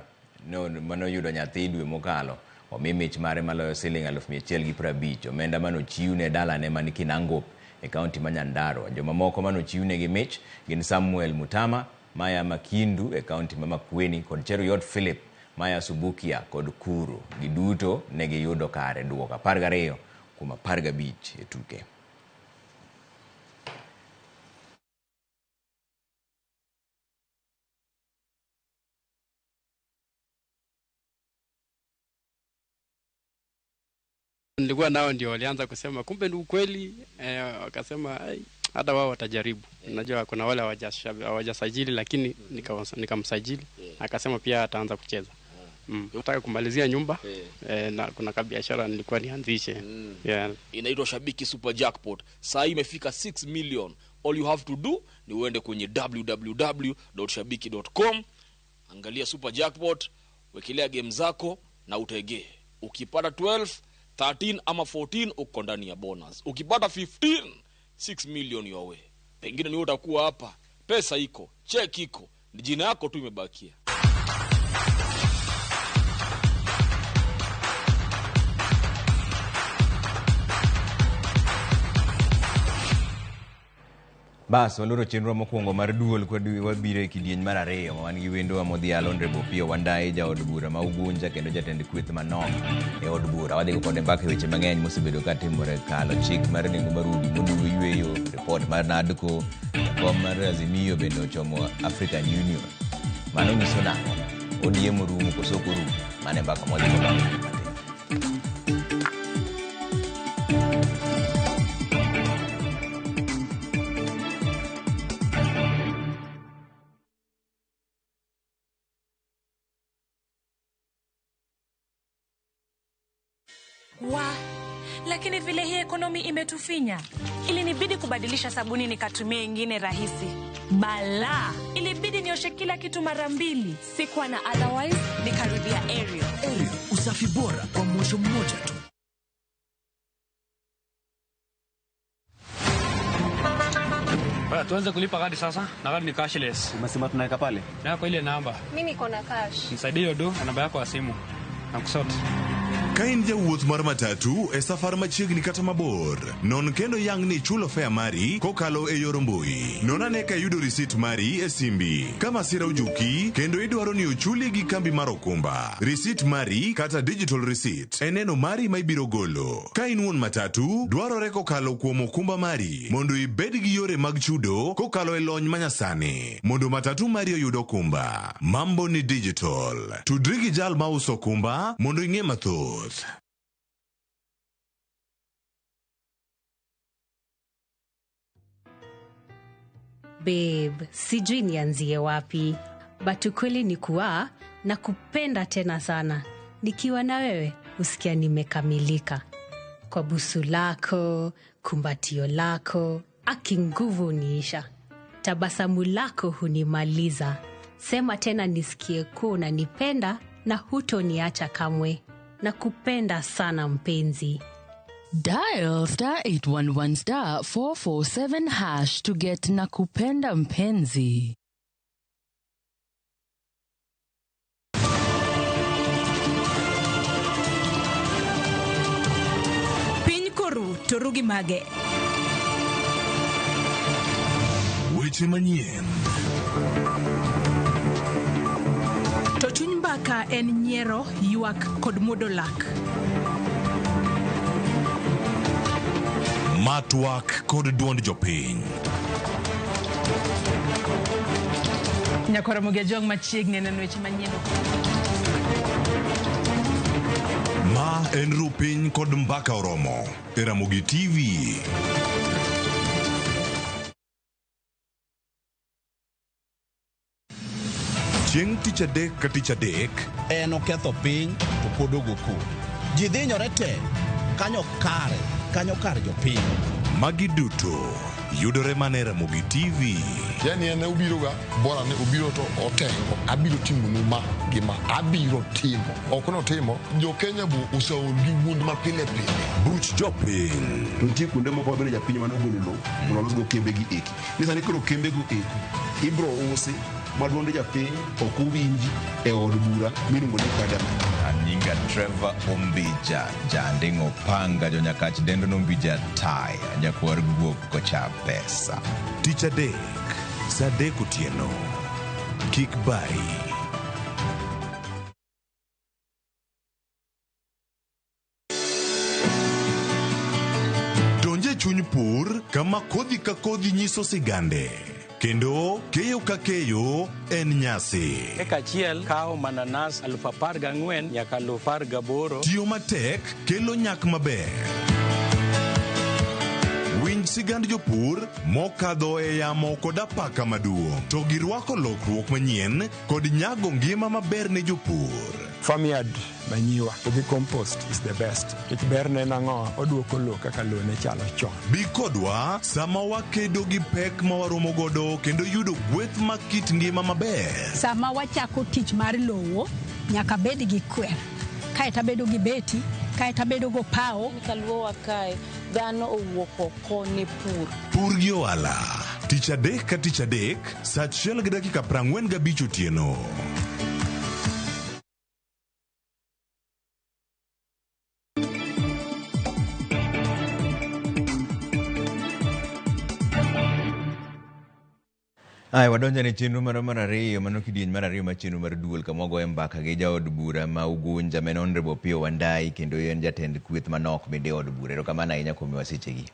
manoyudo nyathi dwe mokalo omi mich mare maloyo siling 150 omenda manochiwne dalane man Kinangop e kaunti ma Nyandarua. Joma moko manochiwne gi mich gin Samuel Mutama Maya Makindu e kaunti ma Makueni kod Cheruyot Philip Maya Subukia kod Kuru. Giduto negi yudo kare duoka 12 kuma 15 e tuke.
Nilikuwa nao ndio walianza kusema kumbe ni ukweli, wakasema hata wao watajaribu. Unajua kuna wale hawajasajili lakini nikamsajili. Akasema pia ataanza kucheza. Nataka kumalizia nyumba na kuna kabiashara nilikuwa nianzishe.
Inaitwa Shabiki Super Jackpot. Saa hii imefika 6 million. All you have to do ni uende kwenye www.shabiki.com, angalia Super Jackpot, wekelea game zako na utegee. Ukipata 12, 13 ama 14 uko ndani ya bonus. Ukipata 15, 6 million your way. Pengine ni utakuwa hapa. Pesa iko, check iko, ni jina yako tu imebakia.
Bas waloro chenro mokwongo mar duol kod wabiro e kidieny mar ariyo wan gi wendo modhial Honorable Pio Wandayi jaod bura ma Ugunja kendo jatend kweth manok e od bura. Wadhi go kode mbaka weche mang'eny mosebedo ka timore kalo chik mar nengo marudi modugo yweyo report mar NADCO kom mar Azimio bende ochomo African Union. Mano nyiso nang'o? ODM orumo koso ok orumo? Mane mbaka modhi go bang'e.
Lakini vile hii ekonomi imetufinya, ilinibidi kubadilisha sabuni nikatumia ingine rahisi. Bala, ilibidi nioshe kila kitu mara 2. Sikuwa na otherwise, nikarudia Ariel.
Ariel, usafi bora kwa mwosho mmoja tu.
Tuanze kulipa kadi sasa, na kadi ni cashless.
Umesema tunaweka pale?
Na kwa ile namba.
Mimi niko na cash.
Nisaidie hiyo na namba yako ya simu. Na kusoti.
Kain jawuoth mar matatu e safar machiegni kata mabor. Non kendo yang ni chulo fare mari kokalo e yor mbui. Non ane ka yudo risit mari e simbi. Kama sira ujuki kendo idwaro ni ochuli gi kambi mar okumba. Risit mari kata digital receipt eneno mari ma ibiro golo. Kain wuon matatu dwarore kokalo kuom okumba mari mondo ibed gi yore mag chudo kokalo e lony manyasani. Mondo matatu mari oyud okumba. Mambo ni digital. Tudri gi jal ma uso okumba mondo ing'e mathoth.
Babe, sijui nianzie wapi. But ukweli ni kuwa na kupenda tena sana. Nikiwa na wewe, usikia nimekamilika. Kwa busu lako, kumbatio lako, aki nguvu uniisha. Tabasamu lako hunimaliza. Sema tena nisikie kuwa unanipenda na hutoniacha kamwe. Na kupenda sana mpenzi.
Dial *811*447# to get nakupenda mpenzi.
Piny koru torugi mage.
Weche manyien.
To chuny mbaka en nyiero, ywak kod modolak.
Matwak kod duond jopiny.
Nyakora Ramogi jong machiegni neno weche manyien.
Ma en rupiny kod mbaka oromo e Ramogi TV. Chieng' tich adek ka tich adek
en oketho piny to pod ogoku. Ji dhinyore te kanyo kar jopiny.
Magi duto yudore mane Ramogi TV.
Yani ene ubiroga bora ne ubiro to otengo abiro timo numa gima abiro timo okono timo jo Kenya bu usaur gi wund ma pile
buch jopiny.
Nitie kuonde moko mabende japiny mane ogolo lo mondo losgo kembe gi eki. Nisani koro kembe go eki ibro usi maduonde japiny ok uwinji e od bura miluongo ni Parliamentary.
Anyinga Trevor Ombija jandingo panga jonyakach dendo nombija tai nyakwar guok kocha pesa.
Tich adek saa 3 otieno. Kik bai. Donje chuny pur kama kodhi ka kodhi nyiso sigande. Kendo keyo ka keyo en nyasi.
Eka chiel kao mananas 14,000 nyaka 18,000.
Tiyo matek kelo nyak maber. Winj sigand jopur mokadho e yamo kod apaka maduong'. To girwako lokruok manyien kod nyago ngima maber ne jopur.
Farmyard manyiwa gi compost is the best. It berne nango oduoko lo kaka lo ne chalo chon.
Bi kodwa sama wakedo gi pek ma waromo godo kendo yudo gweth makit ngima maber.
Sama wachako tich mar lowo nyaka bed gi kwer. Kae tabedo gi beti, kae tabedo go pao.
Kaluo wakae dhano owuok oko ne pur.
Pur gi ohala. Tich adek ka tich adek, saa 1:45 otieno.
Ai wadonjo ne chenro mar ariyo mano kidieny mar ariyo ma chenro mar duol kama wagoye mbaka gi jaod bura ma Ugunja men Honorable Opiyo Wandayi kendo en jatend kweth manok bende od bura. Erokamano ahinya kuom wasechegi.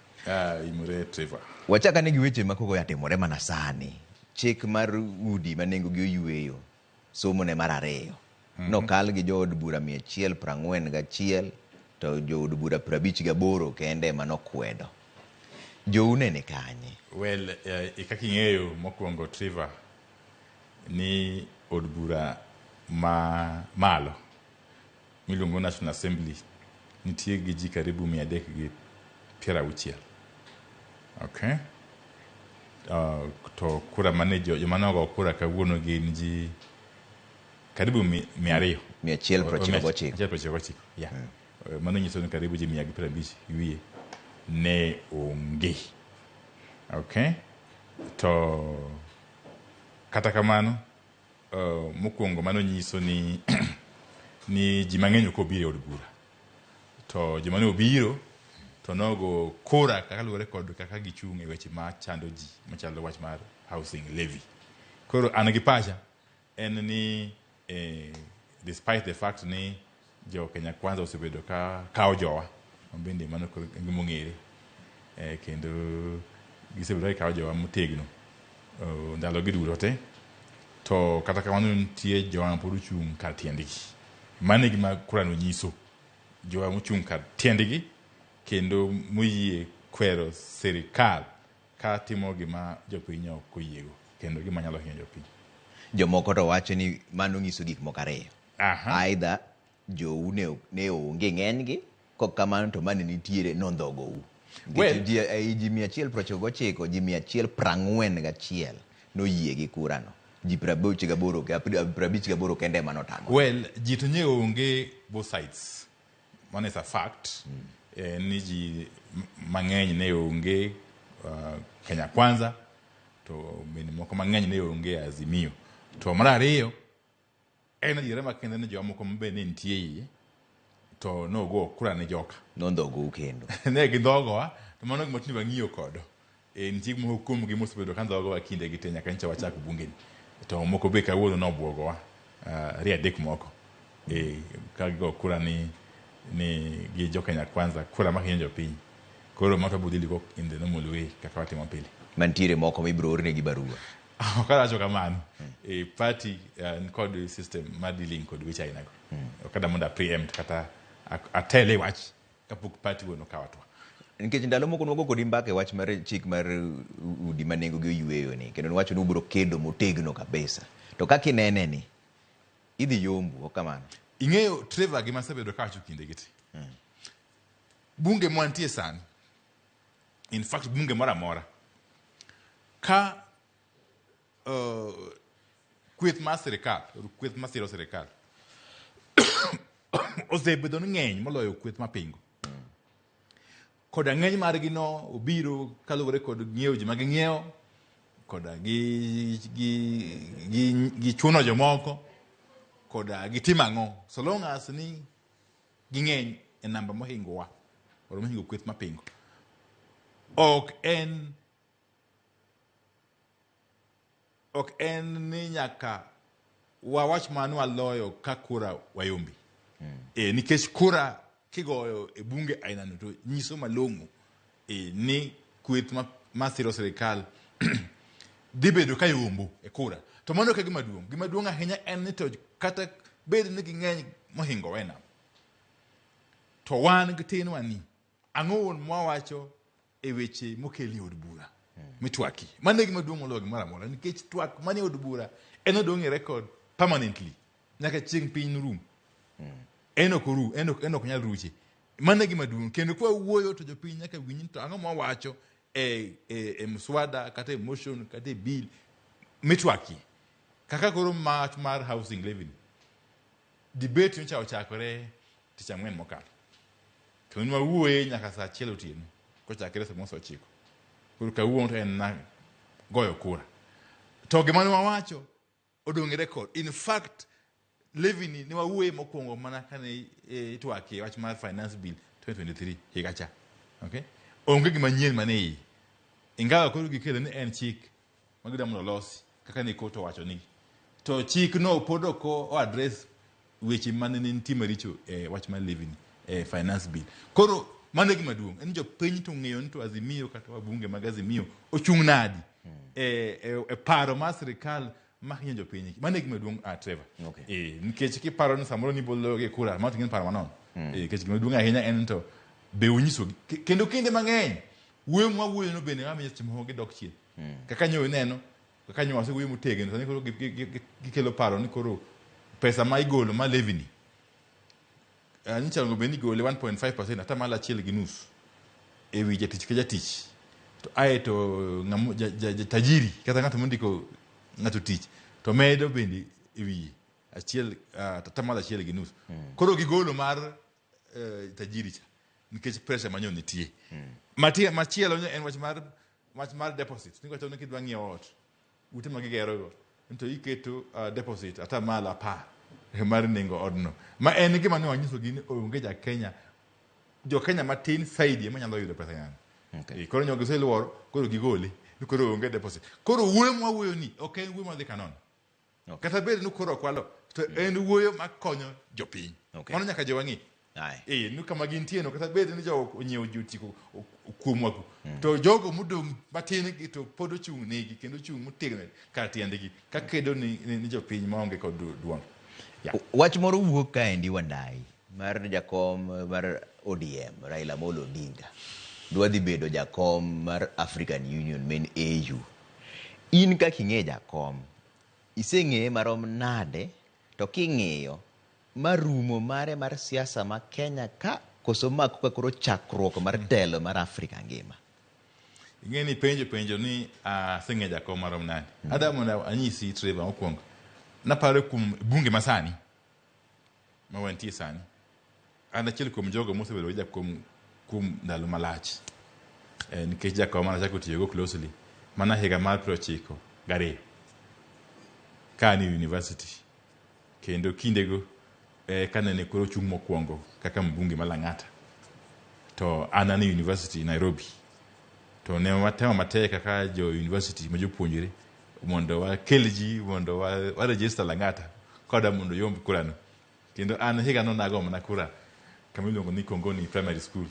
Imore Trevor.
Wachaka ni gi weche ma koko yatimore mana sani. Chik mar udi ma nengo gi oyueyo somo ne mar ariyo. Nokal gi jood bura 141 to jood bura 58 kende manokwedo. Joune ne kanye?
Well, kaka ing'eyo mokwongo Trevor ni od bura ma malo miluongo National Assembly nitie gi ji karibu 360. Okay? To kura mane jomanogo kura kawuono gin ji karibu 200.
199.
Yeah. Mano nyiso ni karibu ji 150 wiye ne onge. Okay? To kata kamano mokwongo mano nyiso ni ni ji mang'eny ok obiro od bura. To ji mane obiro to nogo kura kaka luwore kod kaka gichung' e weche ma chando ji machalo wach mar housing levy. Koro an gi pacha en ni despite the fact ni jo Kenya Kwanza osebedo ka kawo jowa bende mano gimong'ere kendo gisebedo ka kawo jowa motegno ndalo gi duto te to kata kamano nitie jowa pod ochung' kar tiendgi. Mano e gima kurano nyiso, jowa mochung' kar tiendgi kendo moyie kwero sirikal ka timo gima jopiny ok oyiego kendo gima nyalo hinyo jopiny.
Jomoko to wacho ni mano nyiso gik moko ariyo. Aidha jou ne onge ng'enygi kok kamano to mane nitiere nondhogou. Ji 199 ji 141 noyie gi kurano. Ji 58 kende manotamo.
Well, ji to nye onge both sides. One is a fact. Ni ji mang'eny ne onge Kenya Kwanza to bende moko mang'eny ne onge Azimio. To mar ariyo en adiera makende ni joma moko mabe ne nitie to nogo kura ne joka.
Nondhogo kendo.
Ne gindhogowa to mano gima tini wang'iyo kodo. Nitie gima hukumu gi mosebedo ka ndhogowa kinde gi te nyaka nyicha wachak bungeni. To moko be kawuono nobwogowa riadek moko. Ka gigo kura ni gi jo Kenya Kwanza kura mahinyo jopiny. Koro mato budili go in the normal way kaka watimo pile.
Mantiere moko mibiro orne gi barua.
Okaracho kamano. Party kod system mar dealing kod weche ainago. Okada monda preempt kata atele wach kapok party wono kawatwa.
Nikech ndalo moko nwago kodi mbaka wach mar chik mar udi ma nengo gi oyueyo ni kendo nwacho ni ubiro kedo motegno kabisa. To kaka inene ni idhi yombu okamano.
Ing'eyo Trevor gima sebedo kawacho kinde giti. Bunge mwantie sani. In fact bunge mora mora. Ka kweth mar sirikal, kweth ma siro sirikal osebedo ng'eny moloyo kweth mapingo. Koda ng'eny margi no obiro kaluwore kod ng'iewo ji maging'iewo koda gi chuno jomoko koda gitimo ang'o so long as ni ging'eny e namba mohingowa or mohingo kweth mapingo. Ok en ni nyaka wawach mano waloyo ka kura wayombi. Nikech kura kigoyo e bunge ainano to nyiso malong'o ni kweth ma siro sirikal dhi bedo ka yombo e kura. To mano ka gima duong' ahinya en ni to kata bed ni ging'eny mohingo wena. To wan gitinwa ni ang'o mwawacho e weche mokeli od bura mitwaki. Mano gima duong' moloyo gimoro amora nikech twak manie od bura en odong' e record permanently nyaka chieng' piny rum. En ok nyal ruche. Mano gima duong' kendo kwa wuoyo to jopiny nyaka winj to ang'o mwawacho e mswada kata motion kata bill mitwaki. Kaka koro march mar housing levy. Debate ncha ochakore tich ang'wen mokalo. To nwa wuoye nyaka saa 1 otieno kochakore saa 9:09. Koro kawuono to en na goyo kura. To gima ne wawacho odong' e record. In fact levy ni wawuoye mokwongo mana kane itwaki wach mar finance bill 2023 higa cha. Okay? Onge gima nyien mane ingawa koro gikelo ni en chik magida mondo losi kaka ne koto wacho ni to chik no podo ko address weche mane ni nitie maricho wach mar living finance bill. Koro mano gima duong' en jo piny to ng'eyo ni to Azimio kata wabunge mag Azimio ochung' nadi paro mar sirikal mahinyo jo piny. Mano gima duong' Trevor. Nikech kiparo ni samoro ni bolo ge kura ma ting'en paro manon. Nikech gima duong' ahinya en to be unyiso kendo kinde mang'eny wuoyo mwa wuoyo no bende ng'ama timo gidok chien. Kaka nyoyo neno kaka nyoyo ase wuoyo motegno sani koro gikelo paro ni koro pesa ma igolo ma levy ni chango beni gole 1.5% ata mala achiel gi nus ewi jatich ka jatich to ae to tajiri kata ng'ato mondiko ng'ato tich to medo bende ewi achiel ata mala achiel gi nus. Koro gigolo mar tajiri cha nikech pesa manyo nitie. Machielo en wach mar deposit. Ningo to kidwa ng'iewo ot ute magigero go to iketo deposit ata mala pa mar nengo odno ma en gima ne wanyiso gi ni onge ja Kenya jo Kenya matin saidi ema nyalo yudo pesa yani. Koro nyogo seluoro koro gigole koro onge deposit. Koro wuoyo mwa wuoyo ni ok en wuoyo madhi kanon. Kata bed ni koro kwalo to en wuoyo makonyo jopiny. Mano nyaka jo wang'i. Nu kama gintie no kata bed ni jo onyiewo jutiko kuomwa to jogo mudong matin to pod ochung' negi kendo chung' motegno kar tiendegi ka kedo ni jopiny maonge kod duong'.
Wach moro wuok kaendi Wandai mar jakom mar ODM Raila Amolo Odinga dwa dhi bedo jakom mar African Union men AU. In kaka ing'e jakom iseng'eye marom nade to king'iyo marumo mare mar siasa ma Kenya ka koso mako ka koro chakruok mar telo mar Afrika ngima.
Ing'e ni penjo ni aseng'e jakom marom nade. Adamu na anyisi Trevor mokwongo naparo kum bunge masani ma wantie sani an achiel kuom jogo mosebedo jakom kum ndalo malach nikech jakom anachako tiyogo closely mana higa mar 92 ka ni university kendo kindego kanene koro chung' mokwongo kaka mbunge malang'ata to an ani university Nairobi to ne watemo matek kaka jo university ma jopuonjre mondo wakel ji mondo wa register Lang'ata koda mondo yomb kurano kendo an higa no nago mana kura kamiluongo ni Kongoni Primary School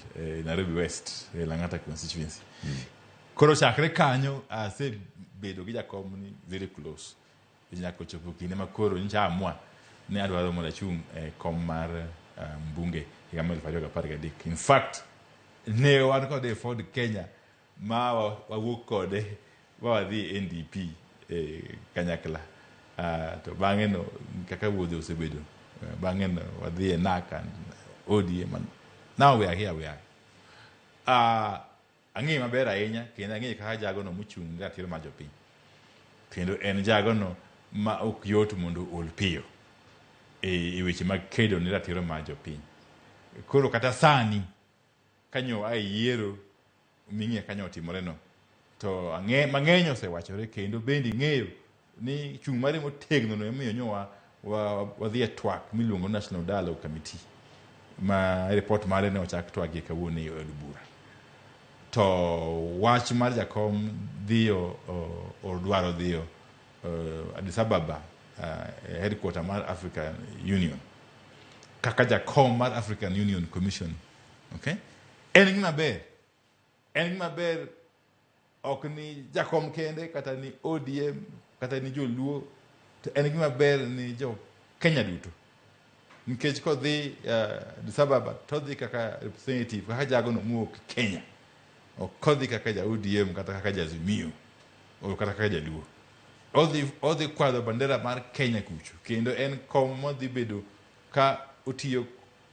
Nairobi West Lang'ata constituency. Koro chakre kanyo ase bedo gi jakom ni very close nyako chopo kinde makoro ncha amua ne adwaro mondo achung' kom mar mbunge higa mar 2013. In fact ne wan kode Ford Kenya ma wawuok kode wadhi NDP kanyakla to bang'e no kaka wuodhe osebedo bang'e no wadhi NAK ODM. Now we are here. Ang'e maber ahinya kendo ang'e kaka jago no mochung' ratiro mar jopiny kendo en jago no ma ok yot mondo ol piyo e weche mag kedo ni ratiro mar jopiny. Koro kata sani kanyo ayiero ming'e kanyo otimore no to mang'eny osewachore kendo bende ng'eyo ni chung' mare motegno no emiyo nyowa wadhi e twak miluongo National Dialogue Committee ma report mare ne ochak twagi kawuono e od bura. To wach mar jakom dhiyo dwaro dhiyo Addis Ababa headquarter mar African Union kaka jakom mar African Union Commission. Okay? En gima ber ok ni jakom kende kata ni ODM kata ni joluo to en gima ber ni jo Kenya duto nikech kodhi Addis Ababa to dhi kaka representative kaka jago no muok Kenya o kodhi kaka ja ODM kata kaka ja Azimio o kata kaka ja luo odhi kwadho bandera mar Kenya kucho kendo en kom modhi bedo ka otiyo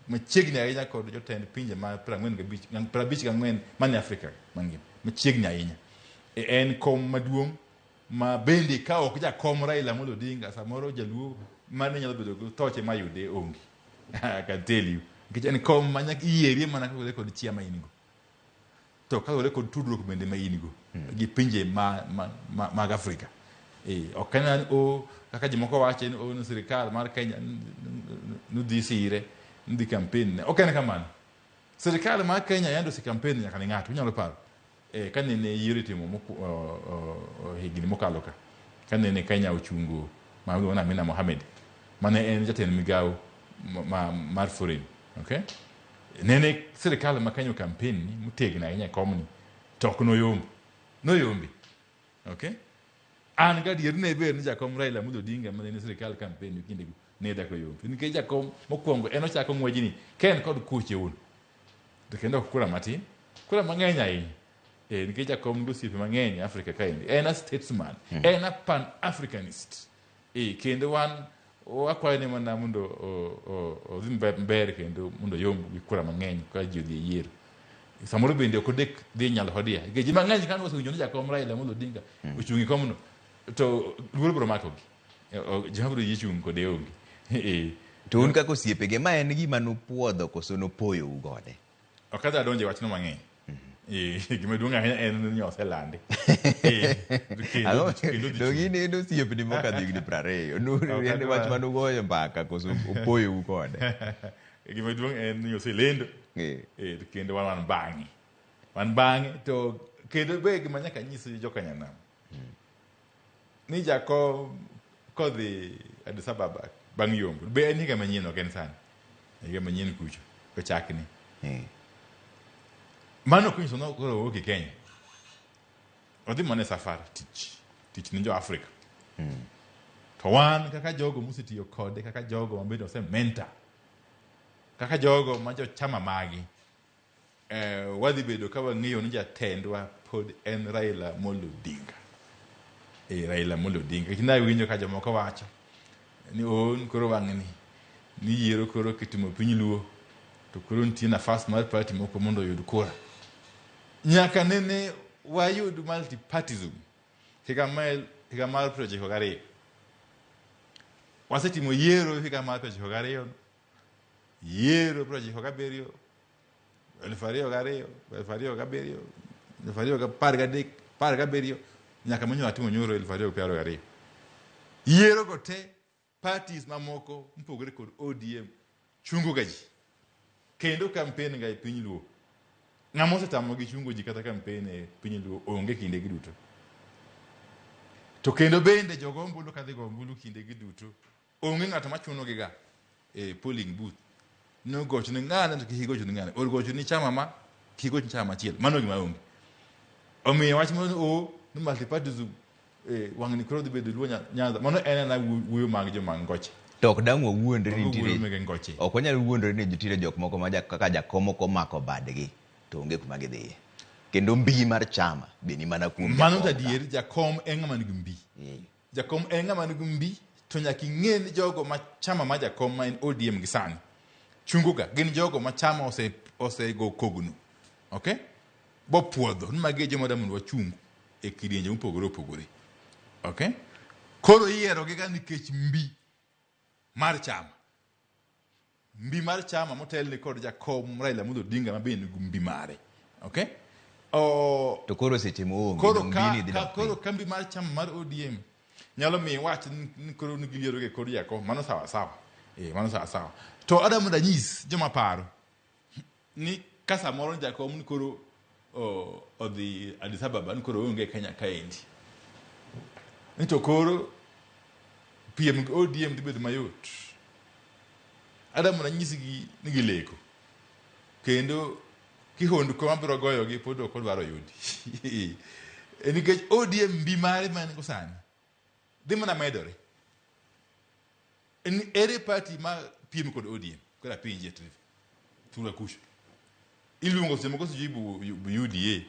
machiegni ahinya kod jotend pinje ma 54 mani Afrika mangima machiegni ahinya. En kom maduong' ma bende ka ok jakom Raila Amolo Odinga samoro jaluo mane nyalo bedo go toche mayude onge. I can tell you. Nikech en kom ma nyaka iyerie mana kod chia ma in go. To ka ole kod tudruok bende ma in go gi pinje mag Afrika. Ok en kaka jimoko wache ni sirikal mar Kenya nudhi sire ndi campaign. Ok en kamano. Sirikal mar Kenya yando si campaign nyaka ni ng'ato. Unyalo paro. Kanene yiero timo higni mokalo ka kanene Kenya ochungo mago na Amina Mohamed mane en jatend migawo mar foreign, okay? Nene sirikal ma Kenya campaign ni mutegna ahinya komni tok noyombi, okay? An ga dier ne ber ni jakom Raila Amolo Odinga mane ne sirikal campaign kinde ne da ko yombi nikech jakom mokwongo en ochako ng'wejni ken kod kuche un to kendo kura matin kura mang'eny ahinya nikech jakom dosiepe mang'eny Afrika kaendi en a statesman, en a pan-Africanist, kendo wan wakwayo ne mana mondo odhi mber kendo mondo yom gi kura mang'eny ka ji odhi yiero. Samoro bende ok odek dhi nyalo hodia nikech ji mang'eny kan osewinjo ni jakom Raila Amolo Odinga ochungi komno to luoro biro makogi joma biro yie chung kode onge.
To un kako siepege ma en gima nopuodho koso nopoyo ugode?
Ok adwa donjo e wachno mang'eny. Gima duong' ahinya en ni oselande.
To gini en osiepni mokadho higni 20. En wach manugoyo mbaka koso opoyo ugode?
Gima duong' en ni oselendo. Kendo wan bang'e. To kendo be gima nyaka nyis jokanyanam ni jakom kodhi Addis Ababa bang' yombo be en higa manyien ok en sani, higa manyien kucho kochakni. Mano kunyiso no koro wuok Kenya odhi mana safar tich ni jo Afrika. To wan kaka jogo musetiyo kode, kaka jogo mabedo ose mentor, kaka jogo ma jo chama magi, wadhi bedo ka wang'eyo ni jatendwa pod en Raila Amolo Odinga. Raila Amolo Odinga kina winjo ka jomoko wacho ni on koro wang'ni ni yiero koro kitimo piny luo to koro nitie nafas mar party moko mondo oyud kura. Nyaka nene wayud multipartism higa mar 2022. Wasetimo yiero higa mar 2022, yiero 2027, 2017 nyaka manyo atimo nyoro 2022. Yiero go te parties mamoko mpogore kod ODM chungo gaji kendo campaign ga e piny luo. Ng'amo setamo gi chungo ji kata campaign e piny luo onge kinde gi duto. To kendo bende jogo ombulu kadhi go ombulu kinde gi duto onge ng'ato machuno gi ga e polling booth. No gocho ni ng'ane to kigocho ni ng'ane, or gocho ni chama ma kigocho chama achiel, mano gima onge. Omiyo wach mono ni multipartism wang'ni koro dhi bedo luo Nyanza, mano en na wuoyo mag joma ngoche.
To ok dang' wawuondre ni
nitiere
ok wanyal wuondre ni nitiere jok moko ma kaka jakom moko mako badgi to onge kuma gidhiye. Kendo mbii mar chama be ni mana kuom
mano tadier jakom en ng'ama nigi mbii. Jakom en ng'ama nigi mbii to nyaka ing'e ni jogo ma chama ma jakom ma en ODM gi sani chungo ga gin jogo ma chama ose go kogno. Okay? Bo puodho ni magi joma da mondo wachung e kidienje mopogore. Okay? Koro yiero gi ga nikech mbii mar chama. Mbii mar chama motel ni kod jakom Raila Amolo Odinga ma bende mbii mare. Okay?
To koro seche moonge
koro kambi mar chama mar ODM nyalo mi wach ni koro ni giliero ge kod jakom, mano sawa. Mano sawa. To Adam danyis joma paro ni kasa moro jakom ni koro odhi Addis Ababa ni koro onge Kenya kaendi. Ni to koro PM ODM dibed mayot. Adam danyis gi ni gileko. Kendo kihondu ko mabiro goyo gi pod ok dwaro yudi. Nikech ODM mbii mare man go sani dhi mana medore. Ere party ma piem kod ODM kora pinje tura kusho. Iluongo sema ko sijibu UDA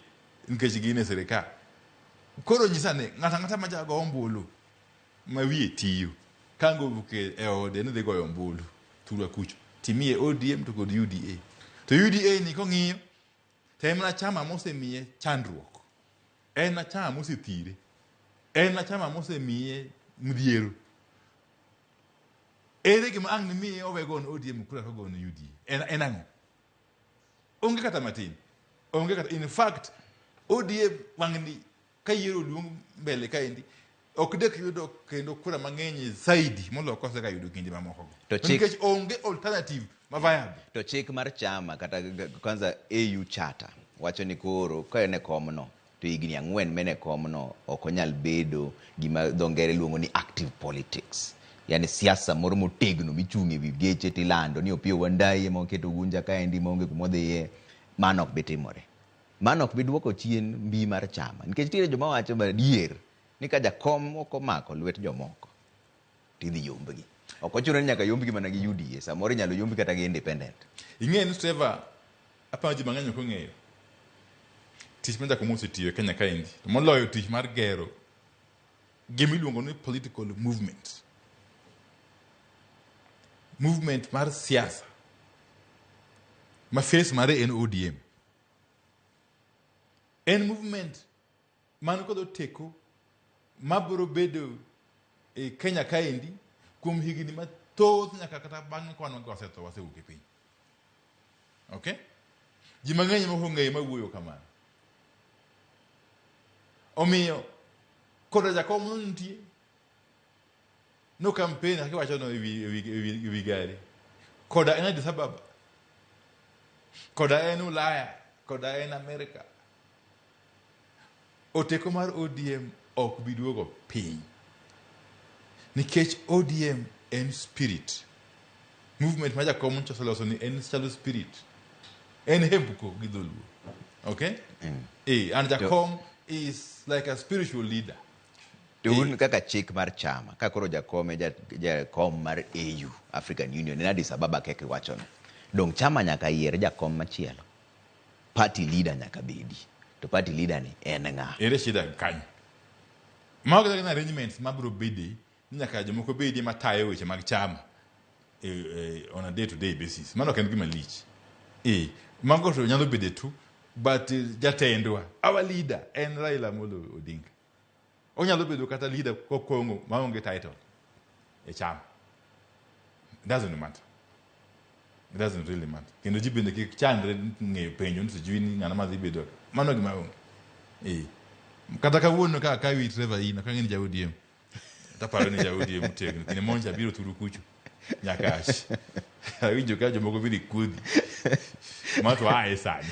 nikech gine serikal. Koro nyisane ng'ata ma jago ombulu ma wiye tiyo kango buke e ode ne dhi goyo ombulu tura kucho timie ODM to kod UDA. To UDA ni kong'iyo temna chama mosemiye chandruok. En na chama mosethire. En na chama mosemiye mudhiero. Ere gima ang' ni miye owego no ODM kura to go no UDA. En ang'o? Onge kata matin. In fact, ODM wang'ni ka yiero luong mbele kaendi ok dek yudo kendo kura mang'eny zaidi molo kose ga yudo kinde mamoko. Nikech onge alternative ma viable.
To chik mar chama kata kwanza AU charter wacho ni koro ka en e komno to to higni 4 mene kom no ok onyal bedo gima dho ngere luongo ni active politics. Yani siasa moro motegno michung'e wi geche tilando ni Opiyo Wandayi ema oketo Gunja kaendi maonge kumodhiye. Mano ok bi timore. Mano ok bi duoko chien mbi mar chama. Nikech tire joma wacho madier ni ka jakom ok omako lwet jomoko tidhi yombgi. Ok ochuno ni nyaka yombgi mana gi UDA. Samoro nyalo yombgi kata gi independent.
Ing'e ni Trevor, apa ji mang'eny ok ong'eyo tich ma jakom osetiyo Kenya kaendi, to moloyo tich mar gero gimiluongo ni political movement mar siasa ma face mare en ODM. En movement man kod oteko mabiro bedo e Kenya kaendi kuom higni mathoth nyaka kata bang' kwan gosetho wasewuok e piny. Okay? Ji mang'eny moko ng'eyo mawuoyo kamano. Omiyo koda jakom nitie no campaign akiwacho no ewi gari. Koda en Addis Ababa. Koda en Ulaya. Koda en Amerika. Oteko mar ODM ok bi duogo piny. Nikech ODM en spirit. Movement ma jakom oseloso ni en chalo spirit. En hembuko gi dholuo. Okay? And jakom is like a spiritual leader.
Un kaka chik mar chama, ka koro jakom jakom mar AU, African Union, en Addis Ababa keke wachono. Dong chama nyaka yier jakom machielo. Party leader nyaka bedi. To party leader ni en ng'a.
Ere shida kanyo. Mago gin arrangements mabro bedi nyaka jomoko bedi matayo weche mag chama on a day-to-day basis. Mano ok en gima lich. Mago to nyalo bede tu, but jatendwa, our leader en Raila Amolo Odinga. Onyalo bedo kata leader kokongo maonge title e chama. It doesn't matter. It doesn't really matter. Kendo jibende ki chandre ng'eyo penjo ni sijui ni ng'ana madhi bedo. Mano gima onge. Kata kawuono ka wi Trevor ina ka ng'eni ja ODM. Taparo ni ja ODM tegno. Kine monja biro turu kucho. Nyakash. Awinjo ka jomoko biri kudi. Mato ae sani.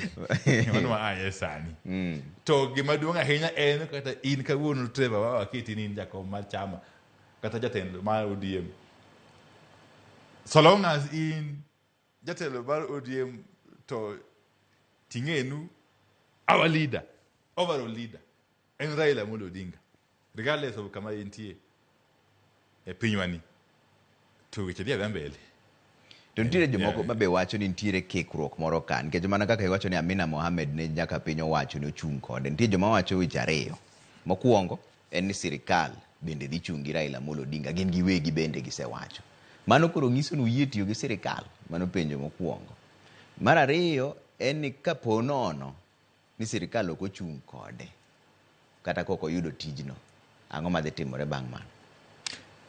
Mano ae sani. To gima duong' ahinya en kata in kawuono Trevor waketi ni jakom mar chama kata jatelo mar ODM. So long as in jatelo mar ODM to tingenu our leader, overall leader, en Raila Amolo Odinga, regardless of kama intie e pinywani to weche dia mbele.
To nitiere jomoko mabe wacho ni nitiere kikruok moro kan, nikech mana kaka iwacho ni Amina Mohamed ne nyaka piny owacho ni ochung' kode. Nitie joma wacho weche ariyo. Mokwongo en ni sirikal bende dhi chungi Raila Amolo Odinga, gin giwegi bende gisewacho. Mano koro nyiso ni uyie tiyo gi sirikal. Mano penjo mokwongo. Mar ariyo en ni kapo nono ni sirikal ok ochung' kode kata koko yudo tijno, ang'o madhi timore bang' mano?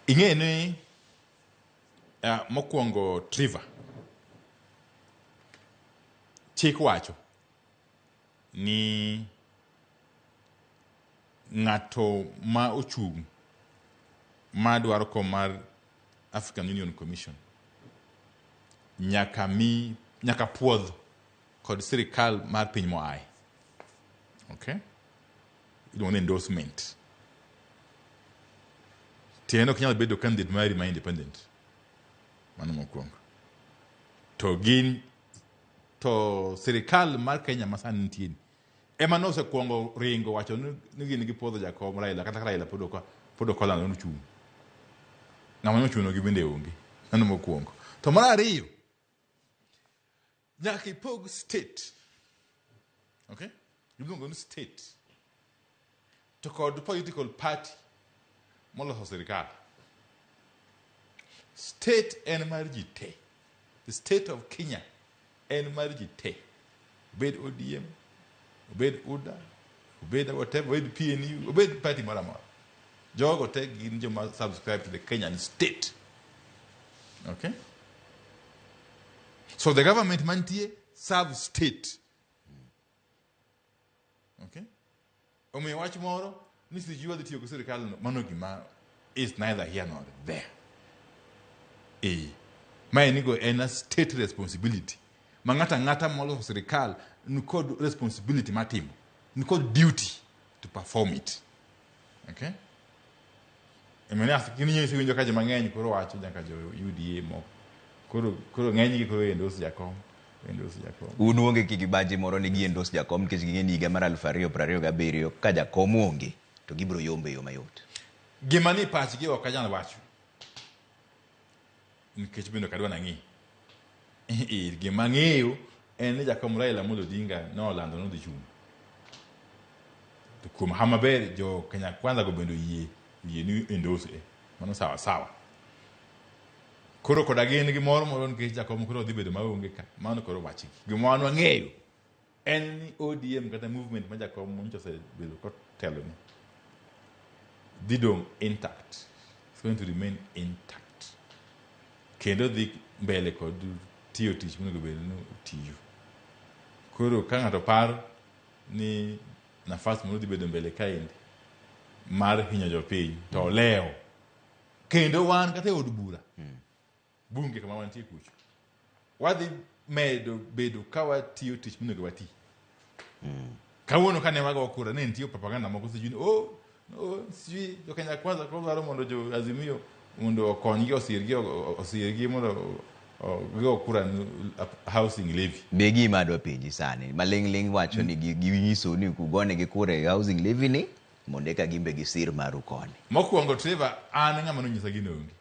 Ing'e ni mokwongo Trevor chik wacho ni ng'ato ma ochung' ma dwaro kom mar African Union Commission nyaka puodh kod sirikal mar piny moaye. Okay? Iluongo ni endorsement. Tieno ok nyalo bedo candidate mari ma independent. Mano mokwongo. To sirikal mar Kenya masani nitie. Ema no osekwongo ringo wacho ni gin gi puodho jakom Raila kata Raila pod okolano no chung'. Ng'ama no chuno gi bende onge. Mano mokwongo. To mar ariyo nyaka ipog state. Okay? Iluongo ni state. To kod political party moloso sirikal. State en mar ji te. The state of Kenya en mar ji te. Obed ODM, obed UDA, obed whatever, obed PNU, obed party mora mora. Jogo te gin joma subscribe to the Kenyan state. Okay? So the government mantie serve state. Okay? Omiyo wach moro ni sijua dhitiyo ko sirikal no mano gima is neither here nor there. Mae nigo en a state responsibility. Ng'ata moloso sirikal nikod responsibility matimo. Nikod duty to perform it. Okay? Emene asikini nyisi winjo kaje mang'eny koro wacho nyaka jo UDA mo. Koro ng'eny gi koro endorse Jakom.
Un uonge kibaji moro ni gi endorse Jakom nikech ging'eni higa mar 2027 ka Jakom onge to gibiro yombe yo mayot.
Gima ni pachgi ok anyal wacho. Nikech bende kadwa nang'i. Gima ng'eyo en ni Jakom Raila Amolo Odinga nolando no dhi chung'. To kuom hamaber jo Kenya Kwanza go bendo yie ni endorse mano sawa. Koro koda gin gi moro nikech Jakom koro dhi bedo maonge ka. Mano koro wachi. Gima wan wang'eyo en ni ODM kata movement ma Jakom moncho se bedo kotelo ni. Didong intact. It's going to remain intact. Kendo dhi mbele kod tiyo tich monego bed no tiyo. Koro ka ng'ato par ni nafas mondo dhi bedo mbele kaendi mar hinyo jopiny to leo kendo wan kata od bura bunge kama wantie kucho wadhi medo bedo ka watiyo tich monego wati kawuono kane wago kura ne ntiyo propaganda moko sijui sijui jo Kenya Kwanza ko dwaro mondo jo Azimio mondo okonygi osirgi mondo go kura housing levy.
Begi madwa penji sani. Maling wacho ni giwiso ni kugone gi kura housing levy ni mondo eka gimbe gi sir maru koni.
Mokwongo Trevor an ng'ama no nyisa gino onge.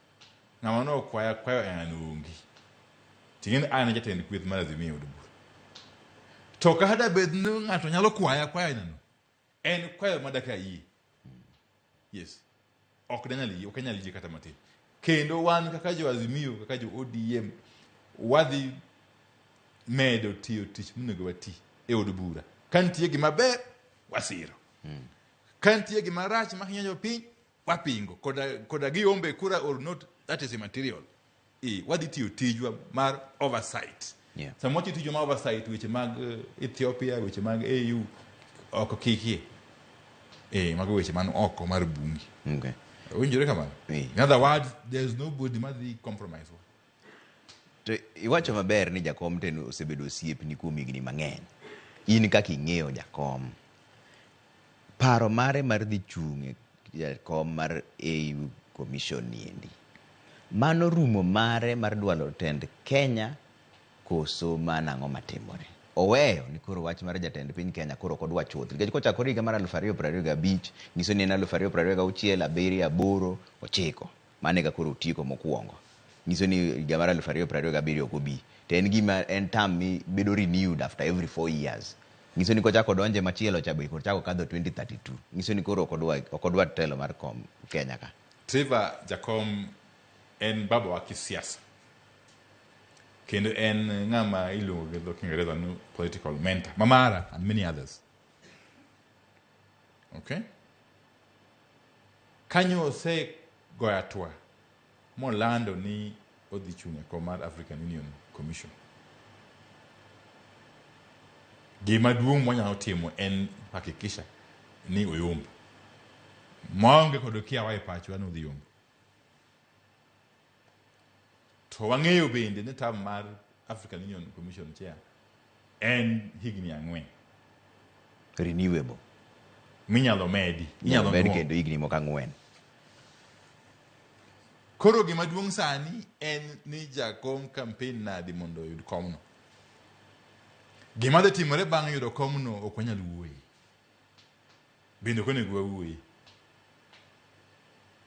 Ng'ama no kwayo en onge. Tingin an jatend kweth mar Azimio od bura. To ka hada bed no ng'ato nyalo kwayo nano. En kwayo madaka yie. Yes. Ok nyal yie kata matin. Kendo wan kaka jo Azimio kaka jo ODM wadhi medo tiyo tich monego wati e od bura. Kantie gima ber wasiro. Kantie gima rach mahinyo jopiny wapingo. Koda giombe kura or not, that is immaterial. Wadhi tiyo tijwa mar oversight. Samochi tijwa mar oversight weche mag Ethiopia, weche mag AU oko kikie. Mago weche man oko mar bungi.
Okay.
In other words, there's nobody must be compromised.
To iwacho maber ni Jakom ten osebedo osiep ni kuom higni mang'eny. In kaka ing'eyo Jakom. Paro mare mar dhi chung' Jakom mar AU Commission niendi. Mano rumo mare mar dwalo tend Kenya koso manang'o matimore. Oweyo ni koro wach mar jatend piny Kenya koro kodwa chuth. Nikech kochakore higa mar 2025 nyiso ni en 2026 7 8 9 mane ga koro tieko mokwongo. Nyiso ni higa mar 2027 ok obi. To en gima en term mi bedo renewed after every 4 years. Nyiso ni kochako donje machielo chabe kochako kadho 2032. Nyiso ni koro ok odwa telo mar Kenya ka.
Trevor Jakom en baba wa kisiasa. Kendo en ng'ama iluongo gi dho Kiingereza no political mentor. Mamara and many others. Okay? Kanyo ose goya tua molando ni odhi chung' e kom mar African Union Commission. Gima duong' mwanyalo timo en hakikisha ni oyombo. Maonge kod kiawa e pacho ano dhi yombo. To wang'eyo bende ni term mar African Union Commission chair en higni 4.
Renewable.
Minyalo medi.
Inyalo medi kendo higni moko 4.
Koro gima duong' sani en ni Jakom campaign nadi mondo oyud komno. Gima dhi timore bang' yudo komno ok wanyal wuoyi. Bende ok onego wawuoyi.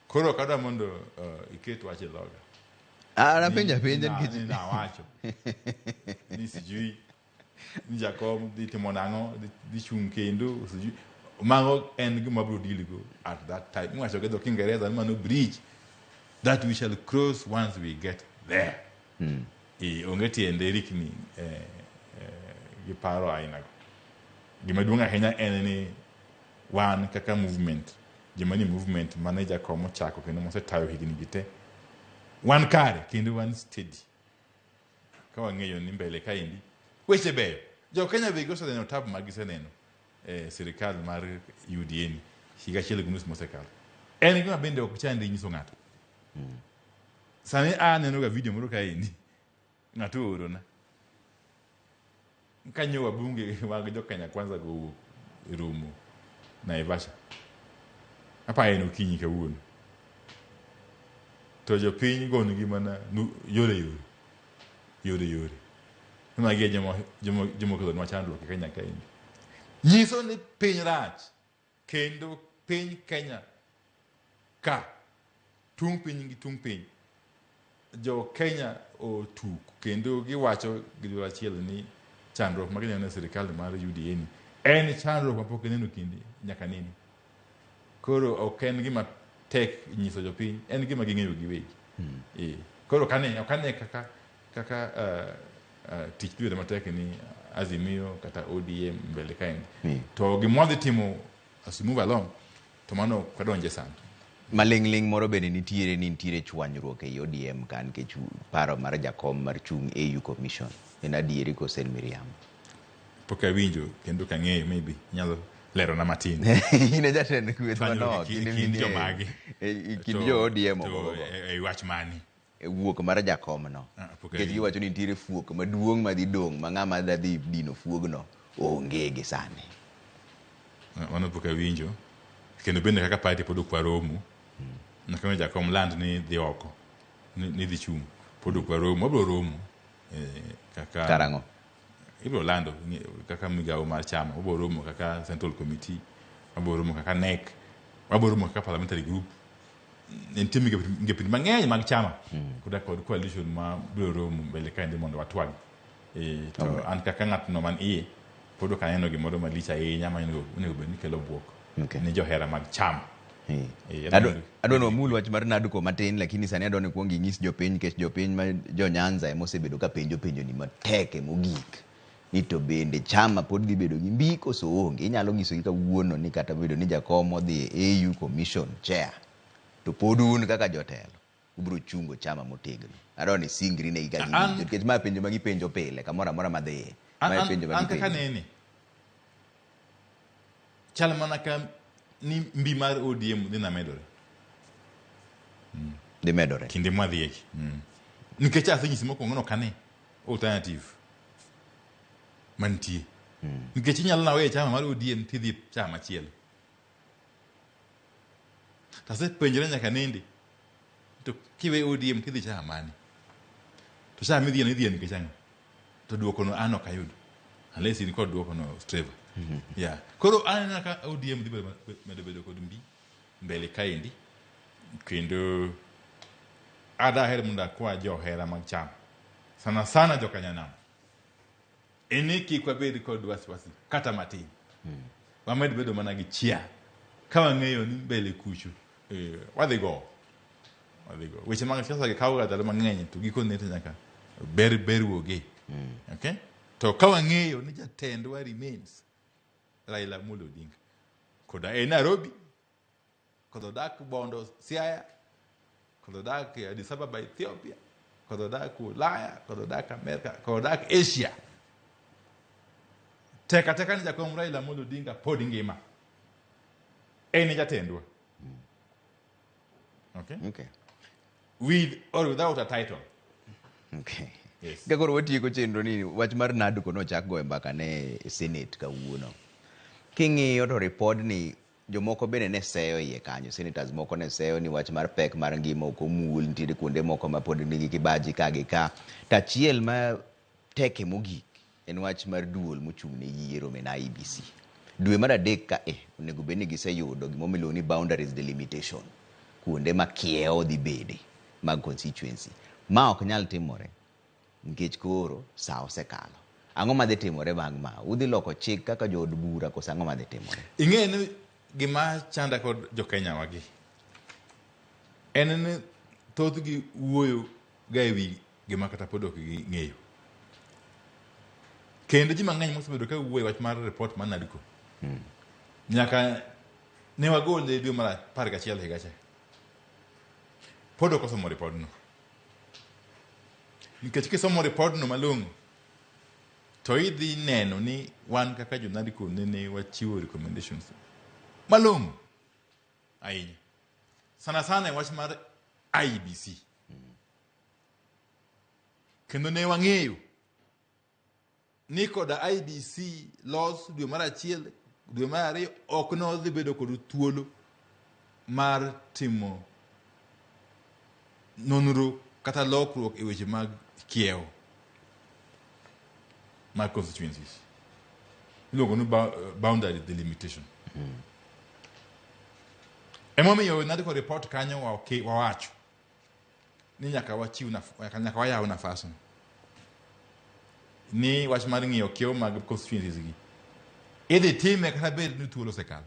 Koro kadwa mondo iket wach e dhoga.
Napenja
na wacho. Ni sijui ni Jakom dhi timo nang'o, dhi chung' kendo sijui. Mago en gima biro diligo at that time. Mwacho gi dho Kiingereza ni mano bridge that we shall cross once we get there. Onge tiende rikni gi paro ainago. Gima duong' ahinya en ni wan kaka movement, Jimani movement mane Jakom ochako kendo mosetayo higni gite. Wan kare kendo wan steady. Ka wang'eyo ni mbele kaendi weche beyo. Jo Kenya be goseneno tab magiseneno sirikal mar UDA ni higa achiel gi nus mosekalo. En gima bende ok chandi nyiso ng'ato. Sani aneno ga video moro kaendi ng'ato orona. Kanyo wabunge mag jo Kenya Kwanza go romo Naivasha. Apa en okinyi kawuono. To jopiny goni gi mana yore. Magi jomo kelo nwa chandruok e Kenya kaendi. Nyiso ni piny rach kendo piny Kenya ka tung piny jo Kenya otuk kendo giwacho gi achiel ni chandruok ma gineno e sirikal mar UDA ni en chandruok mapok gineno kinde nyaka nini. Koro ok en gima tek nyiso jopiny, en gima ging'eyo giwegi. Koro okane kaka tich dwere matek ni Azimio kata ODM mbele kaendi. To gimwadhi timo as we move along, to mano kwadonje sana.
Maling'ling moro bende nitiere chwanyruok e ODM kan nikech paro mar jakom mar chung' AU Commission. En adieri kosen miriambo.
Pok awinjo kendo kang'eyo maybe nyalo lero na matin.
In e jatend kweth manok.
Kind jomagi.
Kind jo ODM
ogogo. E wach mani.
E wuok mar jakom no. Nikech giwacho ni nitiere fuok maduong' madhi dong' ma ng'ama dhi dino fuogno onge gi sani.
Mano pok awinjo. Kendo bende kaka party pod okwa romo. Nakama jakom land ni dhi oko. Ni dhi chung'. Pod okwa romo. Wabro romo. Kaka
Karango.
Ibro lando kaka migawo mar chama. Wabro romo kaka Central Committee. Wabro romo kaka NEC. Wabro romo kaka Parliamentary Group. Nitie migepini mang'eny mag chama koda kod coalition ma biro romo mbele kaendi mondo watwag. To an kaka ng'atno man iye pod ok aneno gimoro malich ahinya ma onego bed ni kelo buok ni johera mag chama.
Adwa nomul wach mar Naduko matin, lakini sani adwa ni kuong ing'is jopiny nikech jopiny ma jo Nyanza emosebedo ka penjo ni matek mogik ni to bende chama pod dhi bedo gi mbi koso onge. Inyalo ng'isogi kawuono ni kata bedo ni jakom odhi AU Commission chair to pod un kaka jotelo ubro chungo chama motegno. Adwa ni singri ne gika gini nikech ma penjo ma gipenjo pile kamoro amora madhi. Ma penjo ma gipenjo.
An kaka nene chal mana ka ni mbi mar ODM dhi na medore.
Dhi medore.
Kinde mwadhi eki. Nikech asenyisi mokwongo no kane alternative mantie. Nikech inyalo nawe chama mar ODM tidhi chama machielo. Tase penjore nyaka nindi. To kiwe ODM tidhi chama mani. To chama midhiye nikech ang'o. To duoko no an ok ayudo. Unless in kod duoko no Streva. Yeah. Koro anena ka ODM dhi medo bedo kod mbi mbele kaendi. Kendo adaher mondo akwa johera mag chama. Sana jokanyanam. Ene kik wabed kod wasiwasi kata matin. Wamed bedo mana gi chia. Ka wang'eyo ni mbele kucho wadhi go. Weche mag siasa gi kawo ndalo mang'eny to gikone to nyaka ber woge. Okay? To ka wang'eyo ni jatendwa remains Raila Amolo Odinga. Koda e Nairobi, koda dak Bondo Siaya, koda dak Addis Ababa Ethiopia, koda dak Ulaya, koda dak Amerika, koda dak Asia. Teka ni jakom Raila Amolo Odinga pod ngima. Ene jatendwa. Okay? With or without a title.
Okay.
Yes.
Gakoro watieko chenro ni wach mar Naduko no chak go mbaka ne Senate kawuono. King'iyo to report ni jomoko bende ne seyo iye kanyo. Senators moko ne seyo ni wach mar pek mar ngima ok omul, nitiere kuonde moko ma pod nigi kibaji ka. Tachiel ma teke mogik en wach mar duol mochung' ne yiero men IEBC. Dwe mar adek ka onego bed ni giseyudo gimomiluongo ni boundaries delimitation. Kuonde ma kiewo dhi bede mag constituency. Ma ok nyal timore nikech koro sa osekalo. Ang'o madhi timore bang' ma? Udhi loko chik kaka jood bura koso ang'o madhi timore?
Ing'e ni gima chanda kod jo Kenya wagi. En ni thoth gi wuoyo ga ewi gima kata pod ok ging'eyo. Kendo ji mang'eny mosebedo ka wuoyo wach mar report mar Naduko. Nyaka ne wagol e dwe mar 11 higa cha. Pod ok osomo report no. Nikech kisomo report no malong'o to idhi neno ni wan kaka jo Naduko ne wachiwo recommendations malong'o ahinya. Sana wach mar IEBC. Kendo ne wang'eyo ni koda IEBC los dwe mar 1 dwe mar ariyo ok nodhi bedo kod thuolo mar timo nonro kata lokruok e weche mag kiewo mag constituencies. Iluongo ni boundary delimitation. Emomiyo nadiko report kanyo wawacho ni nyaka wayaw nafas ni wach mar ng'iyo kiewo mag constituencies gi idhi time kata bed ni thuolo osekalo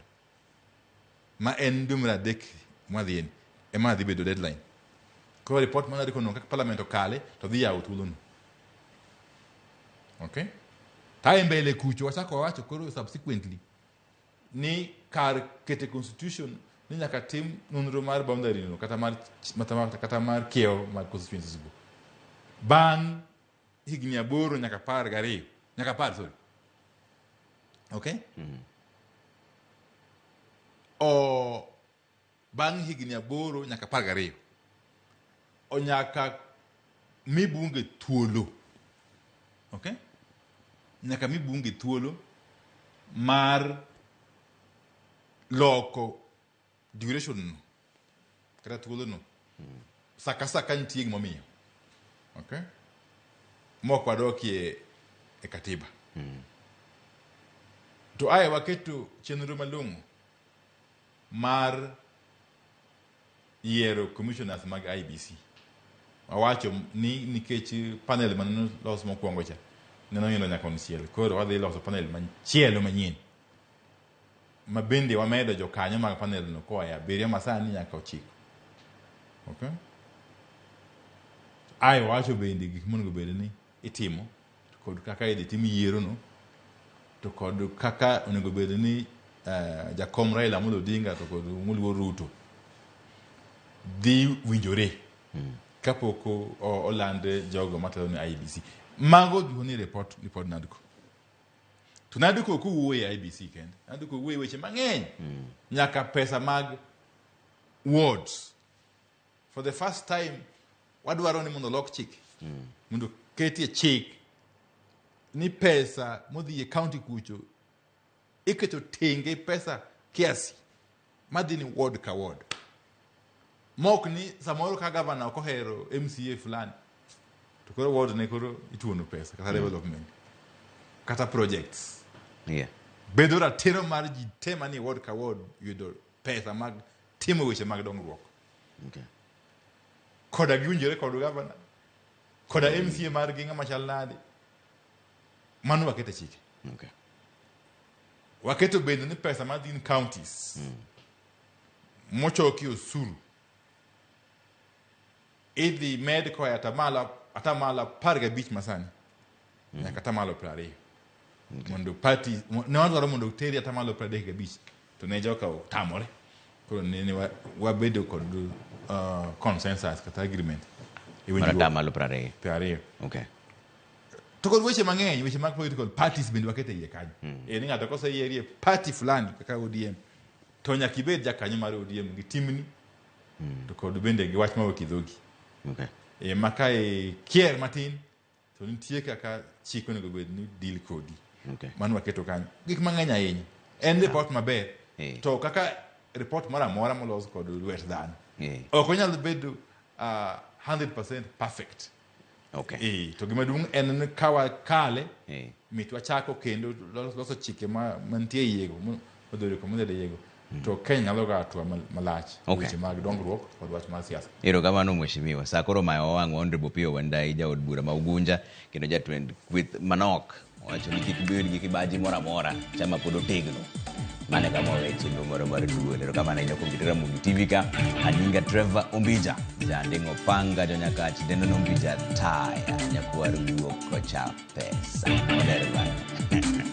ma en dwe mar adek mwadhien ema dhi bedo deadline. Koro report mana ndiko no kaka parliament okale to dhi yawo thuolono. Okay? Kae mbele kucho wachako wawacho koro subsequently ni kar kete constitution ni nyaka tim nonro mar boundary no kata mar kiewo mag constituencies go. Bang' higni 8 nyaka 12 nyaka 10 sorry. Okay? O bang' higni 8 nyaka 12 o nyaka mi bunge thuolo. Okay? Nyaka mi bunge thuolo mar loko duration no kata thuolo no saka nitie gimomiyo. Okay? Mok wadokie e katiba. To aye waketo chenro malong'o mar yiero commissioners mag IBC. Wawacho ni nikech panel man los mokwongo cha neno yino nyaka onchiel. Koro wadhi loso panel machielo manyien. Ma bende wamedo jokanyo mag panel no koa ya 7 masani nyaka 9. Okay? Aye wacho bende gik monego bed ni itimo kod kaka idhi tim yiero no to kod kaka onego bed ni jakom Raila Amolo Odinga to kod Muluor Ruto dhi winjore kapok olande jogo matelo ni IBC. Mago giko ni report nadiko. To nadiko kuwuoye IBC kende. Nadiko wuoye weche mang'eny. Nyaka pesa mag wards. For the first time wadwaro ni mondo lok chik. Mondo ketie chik ni pesa modhi e county kucho iketo tenge pesa kiasi madhi ni ward ka ward. Mok ni samoro ka governor okohero MCA fulani to koro ward ne koro ituono pesa kata development kata projects.
Yeah.
Bedo ratiro mar ji tema ni ward ka ward yudo pesa mag timo weche mag dongruok.
Okay.
Koda giwinjore kod governor koda MCA mar gi ng'ama chal nade. Mano waketo chike.
Okay.
Waketo bende ni pesa madhi in counties mochoki osuru idhi med koa atamalo 15 masani nyaka atamalo 20. Mondo party ne wadwaro mondo teri atamalo 35 to ne joka tamore. Koro ne wabedo kod consensus kata agreement
atamalo 20. Okay.
To kod weche mang'eny weche mag political parties bende waketo iye kanyo. Ni ng'ato koseyierie party fulani kaka ODM to nyaka ibed jakanyo mar ODM gi timni to kod bende gi wach mawuok idhogi.
Okay.
Maka kier matin to nitie kaka chik onego bed ni deal kodi.
Okay.
Mano waketo kanyo. Gik mang'eny ahinya. En report maber. To kaka report moro amora molos kod lwet dhano. Ok onyalo bedo 100% perfect.
Okay.
To gima duong' en ni kawa kale mitwa chako kendo loso chike mantie iyego modore komodede iyego to Kenya nyalo ga atwa malach weche mag dongruok kod wach mar siasa.
Erokamano mheshimiwa. Sa koro mayo wang' Honorable Opiyo Wandayi jaod bura ma Ugunja kendo jatend kweth manok wacho ni kik bed gi kibaji moro amora chama pod otegno. Mane kama weche moro mar duol. Erokamano ahinya kuom keto Ramogi TV ka. Aninga Trevor Ombija jandeng'o panga jonyakachi dendo nombija taya nyakwar wuok kocha pesa. Oler bang'.